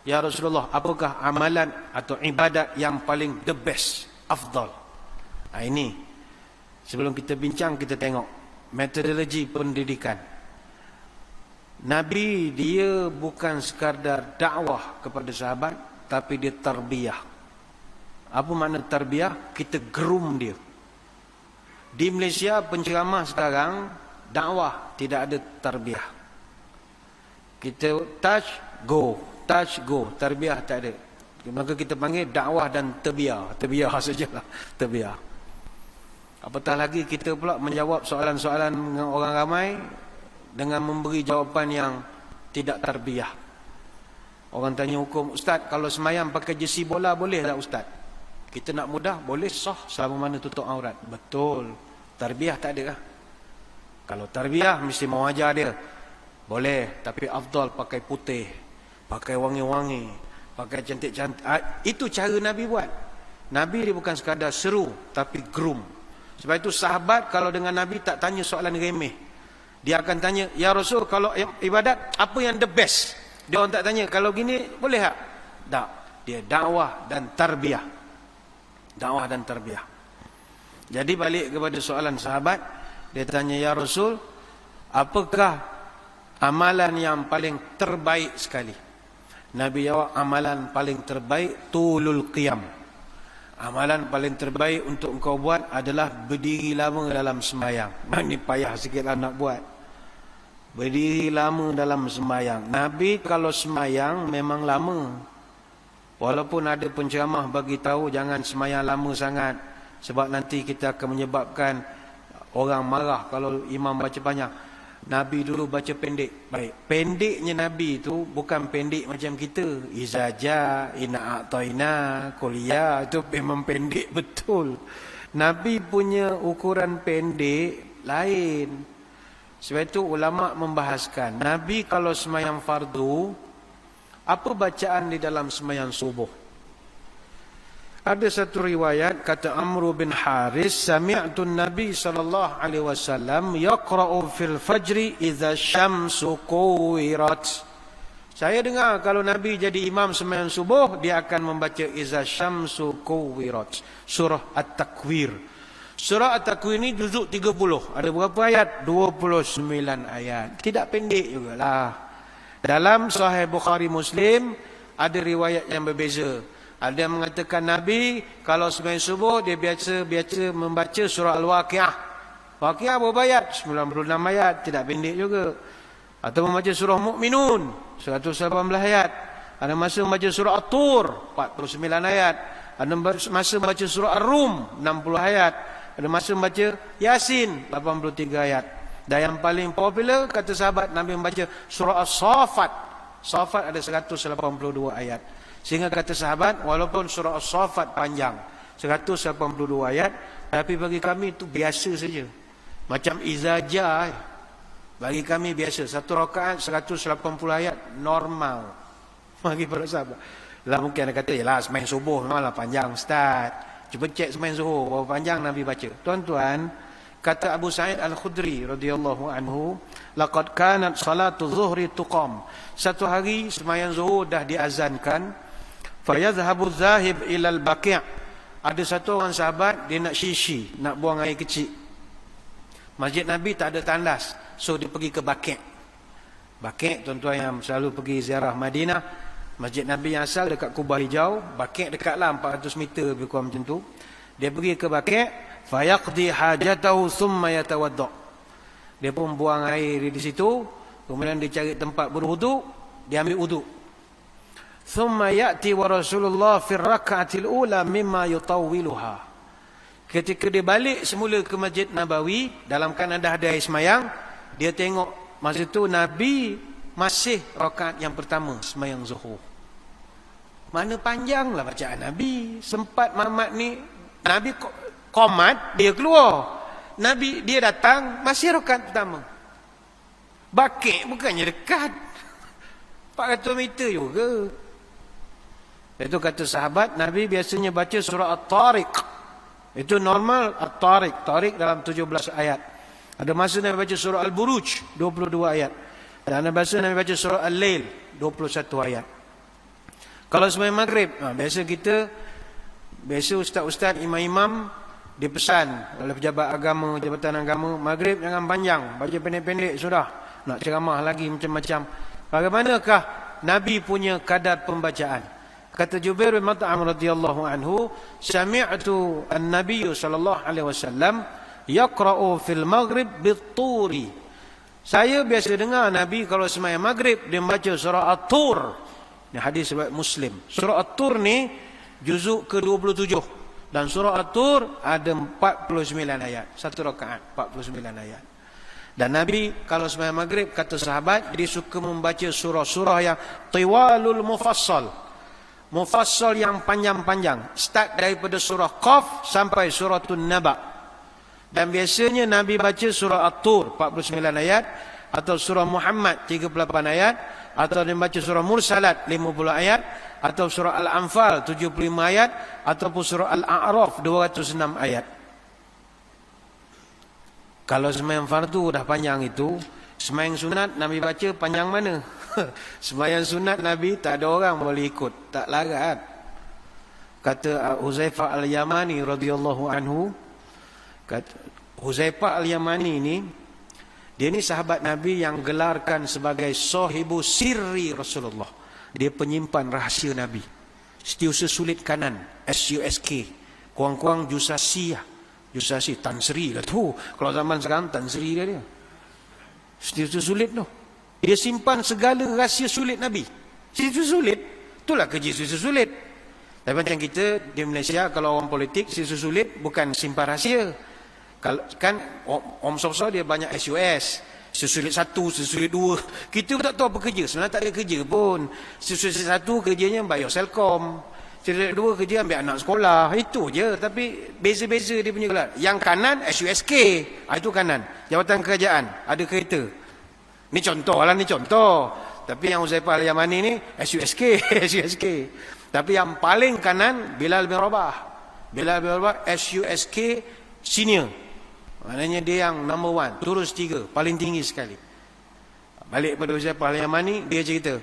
Ya Rasulullah, apakah amalan atau ibadat yang paling the best, afdal? Ini sebelum kita bincang, kita tengok metodologi pendidikan. Nabi dia bukan sekadar dakwah kepada sahabat, tapi dia tarbiyah. Apa makna tarbiyah? Kita groom dia. Di Malaysia penceramah sekarang dakwah tidak ada tarbiyah. Kita touch go, tarbiyah tak ada. Maka kita panggil dakwah dan terbiah sajalah, terbiah. Apatah lagi kita pula menjawab soalan-soalan dengan orang ramai dengan memberi jawapan yang tidak tarbiyah. Orang tanya hukum, Ustaz, kalau semayang pakai jersey bola boleh tak Ustaz? Kita nak mudah, boleh sah selama mana tutup aurat. Betul. Tarbiyah tak ada lah. Kalau tarbiyah mesti mau ajar dia. Boleh, tapi afdal pakai putih, pakai wangi-wangi, pakai cantik-cantik. Itu cara Nabi buat. Nabi dia bukan sekadar seru, tapi groom. Sebab itu sahabat kalau dengan Nabi tak tanya soalan remeh. Dia akan tanya, ya Rasul, kalau ibadat apa yang the best? Dia orang tak tanya, kalau gini boleh tak? Tak. Dia dakwah dan tarbiyah. Dakwah dan tarbiyah. Jadi balik kepada soalan sahabat, dia tanya, ya Rasul, apakah amalan yang paling terbaik sekali? Nabi jawab, amalan paling terbaik tulul qiyam. Amalan paling terbaik untuk engkau buat adalah berdiri lama dalam sembahyang. Ini payah sikitlah nak buat. Berdiri lama dalam sembahyang. Nabi kalau sembahyang memang lama. Walaupun ada penceramah bagi tahu jangan sembahyang lama sangat, sebab nanti kita akan menyebabkan orang marah kalau imam baca panjang. Nabi dulu baca pendek. Baik, pendeknya Nabi itu bukan pendek macam kita. Izaja, ina a'taina, kuliah, itu memang pendek betul. Nabi punya ukuran pendek lain. Sebab itu ulama membahaskan, Nabi kalau sembahyang fardu, apa bacaan di dalam sembahyang subuh? Ada satu riwayat kata Amr bin Haris, sami'tu Nabi sallallahu alaihi wasallam yaqra'u fil fajri idza syamsu kuwirat. Saya dengar kalau Nabi jadi imam sembahyang subuh, dia akan membaca idza syamsu kuwirat, surah At-Takwir. Surah At-Takwir ini juzuk 30. Ada berapa ayat? 29 ayat. Tidak pendek jugalah. Dalam Sahih Bukhari Muslim ada riwayat yang berbeza. Ada yang mengatakan Nabi kalau sembahyang subuh dia biasa membaca surah Al-Waqiah. Waqiah berapa ayat? 96 ayat, tidak pendek juga. Atau membaca surah Mu'minun 118 ayat. Ada masa membaca surah At-Tur 49 ayat. Ada masa membaca surah Ar-Rum 60 ayat. Ada masa membaca Yasin 83 ayat. Dan yang paling popular kata sahabat Nabi membaca surah As-Saffat. Saffat ada 182 ayat. Sehingga kata sahabat walaupun surah As-Saffat panjang 182 ayat, tapi bagi kami itu biasa saja. Macam Izaja bagi kami biasa. Satu rakaat 180 ayat normal bagi para sahabat. Lah mungkin ada kata yalah semain subuh memanglah panjang ustaz. Cuba cek semain zuhur berapa panjang Nabi baca. Tuan-tuan, kata Abu Sa'id Al-Khudri radhiyallahu anhu, laqad kanat salatu zuhri tuqam. Satu hari sembahyang zuhur dah diazankan, fayadhhabu zahib ila al-baqi'. Ada satu orang sahabat dia nak syishi, nak buang air kecil. Masjid Nabi tak ada tandas, so dia pergi ke Baqi'. Baqi', tuan-tuan yang selalu pergi ziarah Madinah, Masjid Nabi yang asal dekat Kubah Hijau, Baqi' dekatlah 400 meter lebih kurang macam tu. Dia pergi ke Baqi', fayaqdi hajatahu thumma yatawadda. Dia pun buang air di situ, kemudian dia cari tempat berwuduk, dia ambil wuduk. Thumma ya'ti wa Rasulullah fi rak'atil ula mimma yutawwiluha. Ketika dia balik semula ke Masjid Nabawi dalam keadaan dah ada air semayang, dia tengok masa tu Nabi masih rakaat yang pertama semayang zuhur. Mana panjanglah bacaan Nabi. Sempat Muhammad ni Nabi komat, dia keluar. Nabi dia datang masih rakaat pertama. Baqi' bukannya dekat 400 meter juga. Itu kata sahabat Nabi biasanya baca surah At-Tariq. Itu normal At-Tariq. Tariq dalam 17 ayat. Ada masa Nabi baca surah Al-Buruj 22 ayat. Dan ada masa Nabi baca surah Al-Lail 21 ayat. Kalau sembahyang maghrib, biasa ustaz-ustaz, imam-imam dipesan oleh pejabat agama, jabatan agama, maghrib jangan panjang, baca pendek-pendek sudah. Nak ceramah lagi macam-macam. Bagaimanakah Nabi punya kadar pembacaan? Kata Jubair bin Mut'im radhiyallahu anhu, sami'tu an-nabiy sallallahu alaihi wasallam yaqra'u fil maghrib bit-turi. Saya biasa dengar Nabi kalau sembahyang maghrib dia membaca surah At-Tur. Ini hadis riwayat Muslim. Surah At-Tur ni juzuk ke-27 dan surah At-Tur ada 49 ayat. Satu rakaat 49 ayat. Dan Nabi kalau sembahyang maghrib kata sahabat dia suka membaca surah-surah yang tiwalul mufassal. Mufassal yang panjang-panjang. Start daripada surah Qaf sampai suratun Naba. Dan biasanya Nabi baca surah At-Tur 49 ayat, atau surah Muhammad 38 ayat, atau dia baca surah Mursalat 50 ayat, atau surah Al-Anfal 75 ayat, ataupun surah Al-A'raf 206 ayat. Kalau sembahyang fardu dah panjang itu, sembahyang sunat Nabi baca panjang mana? Sembahyang sunat Nabi tak ada orang boleh ikut, tak larat. Kata Huzaifah Al-Yamani radhiyallahu anhu, Huzaifah Al-Yamani ni, dia ni sahabat Nabi yang gelarkan sebagai sahibu sirri Rasulullah. Dia penyimpan rahsia Nabi. Setiausaha sulit kanan, SUSK. Kurang-kurang Jusasi lah. Jusasi, Tan Sri lah tu. Kalau zaman sekarang Tan Sri dia. Setiausaha sulit tu. Dia simpan segala rahsia sulit Nabi. Setiausaha sulit, itulah kerja setiausaha sulit. Tapi macam kita di Malaysia, kalau orang politik, setiausaha sulit bukan simpan rahsia. Kalau kan Om Sosa dia banyak SUS, sesulit 1, sesulit 2. Kita pun tak tahu apa kerja. Sebenarnya tak ada kerja pun. Sesulit 1 kerjanya bayar Selcom. Sesulit 2 kerja ambil anak sekolah. Itu je. Tapi beza-beza dia punya gelar. Yang kanan SUSK. Itu kanan. Jabatan Kerajaan. Ada kereta. Ni contoh lah, ni contoh. Tapi yang Huzaifah Al-Yamani ni SUSK. SUSK. Tapi yang paling kanan Bilal bin Rabah. Bilal bin Rabah SUSK senior. Maknanya dia yang number 1, terus 3, paling tinggi sekali. Balik pada Huzaifah Al-Yamani, dia cerita.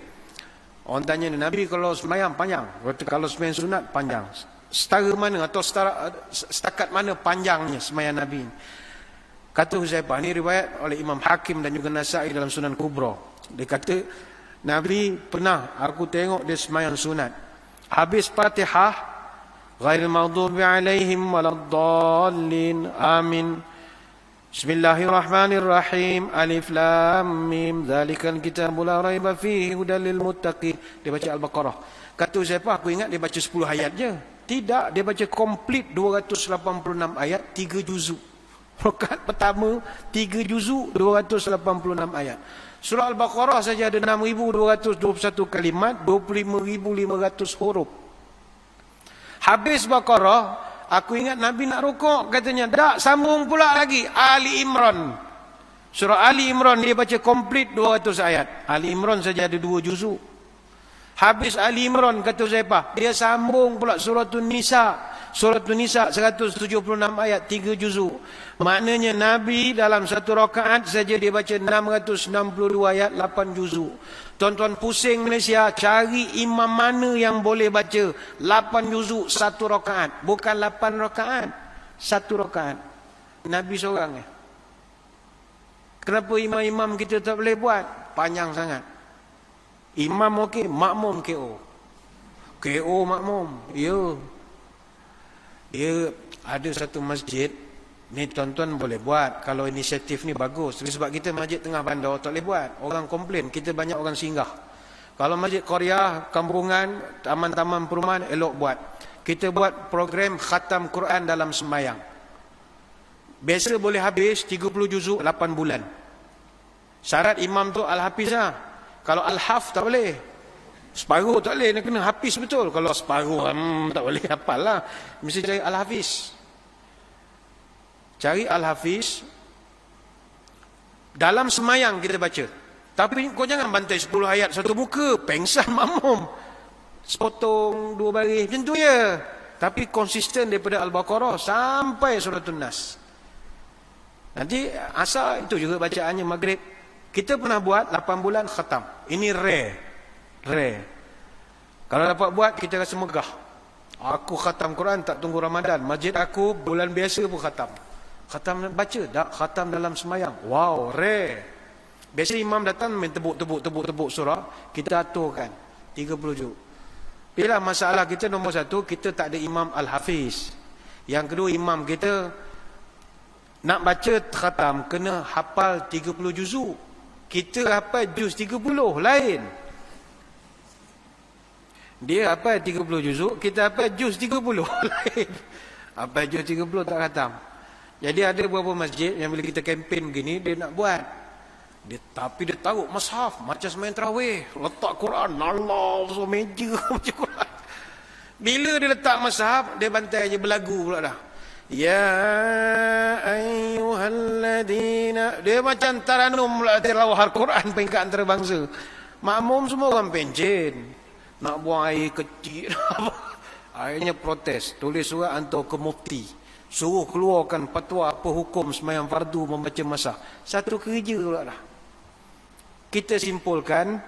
Orang tanya dia, Nabi kalau sembahyang panjang, kalau sembahyang sunat panjang. Setara mana atau setakat mana panjangnya sembahyang Nabi? Kata Huzaifah, ini riwayat oleh Imam Hakim dan juga Nasa'i dalam Sunan Kubra. Dia kata, Nabi pernah aku tengok dia sembahyang sunat. Habis Fatihah, ghairil maghdubi alaihim waladdallin, amin. Bismillahirrahmanirrahim. Alif lam mim. Dzalikal kitabu la raiba fihi hudal lil muttaqin. Dia baca Al-Baqarah. Kata siapa? Aku ingat dia baca 10 ayat je. Tidak, dia baca komplit 286 ayat, 3 juzuk. Rakaat pertama 3 juzuk, 286 ayat. Surah Al-Baqarah saja ada 6,221 kalimat, 25,500 huruf. Habis Baqarah, aku ingat Nabi nak rukuk, katanya, tak, sambung pula lagi Ali Imran. Surah Ali Imran dia baca komplit 200 ayat. Ali Imran saja ada 2 juzuk. Habis Ali Imran, kata siapa? Dia sambung pula Suratul Nisa. Suratul Nisa 176 ayat, 3 juzuk. Maknanya Nabi dalam satu rakaat saja dia baca 662 ayat, 8 juzuk. Tuan-tuan pusing Malaysia, cari imam mana yang boleh baca 8 juzuk satu rakaat. Bukan 8 rakaat, satu rakaat. Nabi seorang. Kenapa imam-imam kita tak boleh buat? Panjang sangat. Imam okey, makmum KO. KO makmum. Ya. Dia ada satu masjid, ni tuan-tuan boleh buat. Kalau inisiatif ni bagus. Tapi sebab kita masjid tengah bandar, tak boleh buat. Orang komplain, kita banyak orang singgah. Kalau masjid Korea, kampungan, taman-taman perumahan, elok buat. Kita buat program khatam Quran dalam sembahyang. Biasa boleh habis 30 juzuk 8 bulan. Syarat imam tu Al-Hafiz lah. Kalau Al-Haf tak boleh. Separuh tak boleh, dia kena Hafiz betul. Kalau separuh tak boleh hafal lah. Mesti cari Al-Hafiz. Cari Al-Hafiz. Dalam semayang kita baca. Tapi kau jangan bantai 10 ayat satu muka. Pengsan makmum. Sepotong 2 baris. Macam tu je. Tapi konsisten daripada Al-Baqarah sampai Suratul Nas. Nanti asal itu juga bacaannya maghrib. Kita pernah buat 8 bulan khatam. Ini rare. Kalau dapat buat, kita rasa megah. Aku khatam Quran tak tunggu Ramadan. Masjid aku bulan biasa pun khatam. Khatam baca, tak khatam dalam semayang. Wow, rare. Biasa imam datang main tebuk surah, kita aturkan 30 juz. Bila masalah kita nombor 1, kita tak ada imam Al-Hafiz. Yang kedua, imam kita nak baca khatam kena hafal 30 juzuk. Kita hafal juz 30 lain. Dia hafal 30 juzuk, kita hafal juz 30 lain. Hafal juz 30 tak khatam. Jadi ada beberapa masjid yang bila kita kempen begini, dia nak buat. Tapi dia taruh mushaf macam semain tarawih, letak Quran, Allah, so meja macam Quran. Bila dia letak mushaf, dia bantai je berlagu pula dah. Ya ayyuhalladzina, dia macam taranum pula tilawah Al-Quran peringkat antarabangsa. Makmum semua orang pencen. Nak buang air kecil. Akhirnya protes, tulis surat hantar ke mufti. Suruh keluarkan fatwa apa hukum sembahyang fardu membaca masa. Satu kerja pula dah. Kita simpulkan,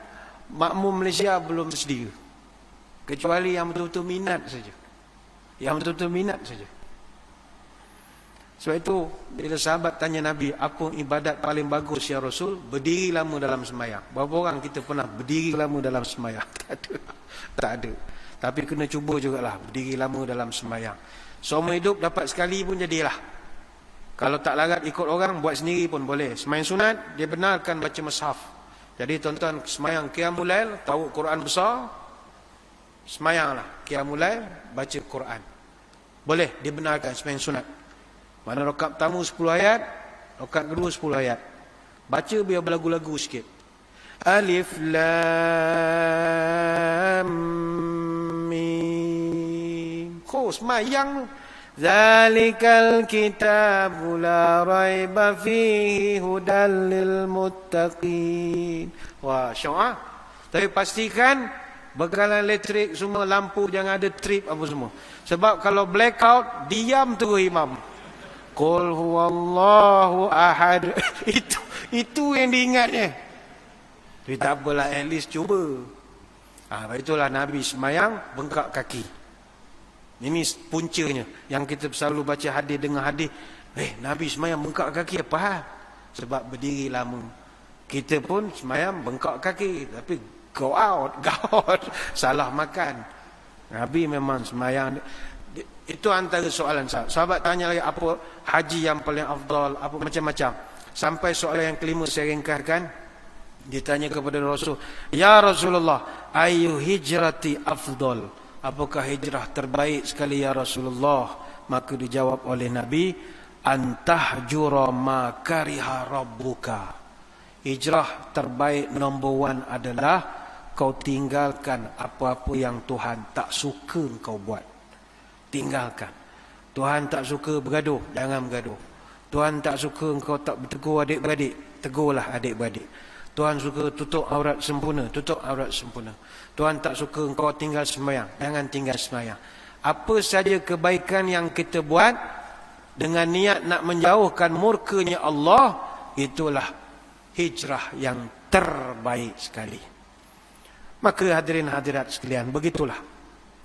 makmum Malaysia belum sedia. Kecuali yang betul-betul minat saja. Yang betul-betul minat saja. Sebab itu, bila sahabat tanya Nabi, apa ibadat paling bagus ya Rasul? Berdiri lama dalam sembahyang. Berapa orang kita pernah berdiri lama dalam sembahyang? Tak ada. Tapi kena cuba jugalah berdiri lama dalam sembahyang. Seumur hidup dapat sekali pun jadilah. Kalau tak larat ikut orang, buat sendiri pun boleh. Sembahyang sunat, dia benarkan baca mushaf. Jadi tuan-tuan sembahyang qiyamul lail, tahu Quran besar, sembahyanglah qiyamul lail, baca Quran. Boleh dibenarkan sembahyang sunat. Mana rakaat pertama 10 ayat, rakaat kedua 10 ayat. Baca biar berlagu-lagu sikit. Alif lam mim. Semayang. Zalikal kitabu la raiba fihi hudal lil muttaqin. Wah, syok. Tapi pastikan bekalan elektrik semua, lampu jangan ada trip apa semua. Sebab kalau blackout, diam terus imam. Qul huwallahu ahad. Itu yang diingatnya. Tapi tak apalah, at least cuba. Itulah Nabi semayang bengkak kaki. Ini puncanya yang kita selalu baca hadis dengan hadis. Nabi semayang bengkak kaki apa hal? Sebab berdiri lama. Kita pun semayang bengkak kaki, tapi go out, salah makan. Nabi memang semayang. Itu antara soalan saya. Sahabat tanya lagi apa haji yang paling afdal, apa macam-macam. Sampai soalan yang kelima saya ringkaskan. Ditanya kepada Rasul, ya Rasulullah, ayu hijrati afdal? Apakah hijrah terbaik sekali ya Rasulullah? Maka dijawab oleh Nabi, antahjura ma kariha rabbuka. Hijrah terbaik nombor 1 adalah kau tinggalkan apa-apa yang Tuhan tak suka kau buat. Tinggalkan. Tuhan tak suka bergaduh, jangan bergaduh. Tuhan tak suka engkau tak bertegur adik-beradik, tegurlah adik-beradik. Tuhan suka tutup aurat sempurna, tutup aurat sempurna. Tuhan tak suka engkau tinggal sembahyang, jangan tinggal sembahyang. Apa saja kebaikan yang kita buat dengan niat nak menjauhkan murkanya Allah, itulah hijrah yang terbaik sekali. Maka hadirin hadirat sekalian, begitulah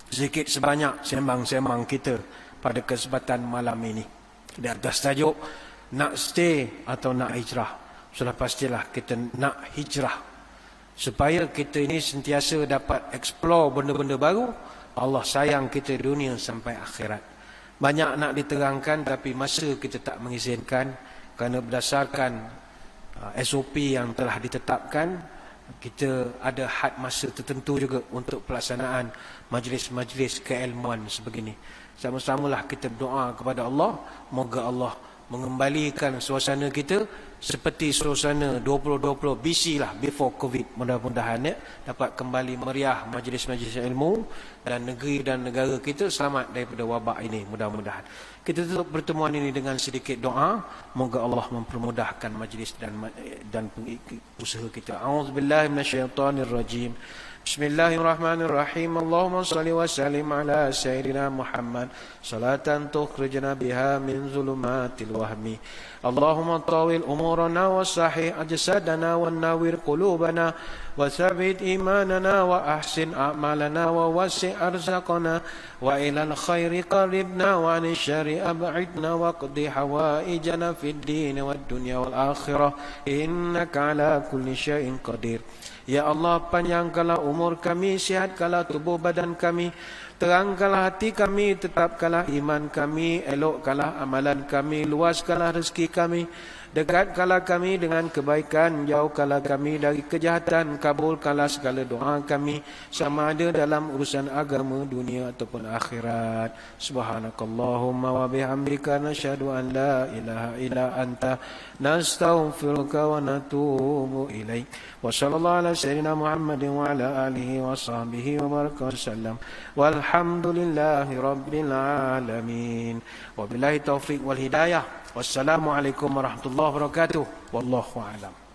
sedikit sebanyak sembang-sembang kita pada kesempatan malam ini. Di atas tajuk nak stay atau nak hijrah. Sudah pastilah kita nak hijrah, supaya kita ini sentiasa dapat explore benda-benda baru. Allah sayang kita dunia sampai akhirat. Banyak nak diterangkan tapi masa kita tak mengizinkan, kerana berdasarkan SOP yang telah ditetapkan, kita ada had masa tertentu juga untuk pelaksanaan majlis-majlis keilmuan sebegini. Sama-samalah kita berdoa kepada Allah, moga Allah mengembalikan suasana kita seperti suasana 2020 BC lah, before COVID. Mudah-mudahan dapat kembali meriah majlis-majlis ilmu dan negeri dan negara kita selamat daripada wabak ini, mudah-mudahan. Kita tutup pertemuan ini dengan sedikit doa, moga Allah mempermudahkan majlis dan usaha kita. A'udzubillahi minasyaitonirrajim. Bismillahirrahmanirrahim. Allahumma salli wa sallim ala sayyidina Muhammad salatan tukhrijna biha min zulumatil wahmi. Allahumma tawil umurana wa sahih ajsadana wa nawwir qulubana wa thabbit imanana wa ahsin a'malana wa wasi' arzaqana wa ilal khairi qaribna wa anil syarri ab'idna wa qdi hawaijana fid din wad dunya wal akhirah innaka ala kulli syai'in qadir. Ya Allah, panjangkanlah umur kami, sihatkanlah tubuh badan kami, terangkanlah hati kami, tetapkanlah iman kami, elokkanlah amalan kami, luaskanlah rezeki kami, dekatkanlah kami dengan kebaikan, jauhkanlah kami dari kejahatan, kabulkanlah segala doa kami, sama ada dalam urusan agama, dunia ataupun akhirat. Subhanakallahumma wa bihamdika nasyhadu an la ilaha illa anta nastaghfiruka wa natubu ilaik. Wa sallallahu ala sayyidina Muhammadin wa ala alihi wa sahbihi wa baraka wasallam. Walhamdulillahi rabbil alamin. Wabillahi taufiq wal hidayah. Wassalamualaikum warahmatullahi wabarakatuh. Wallahu a'lam.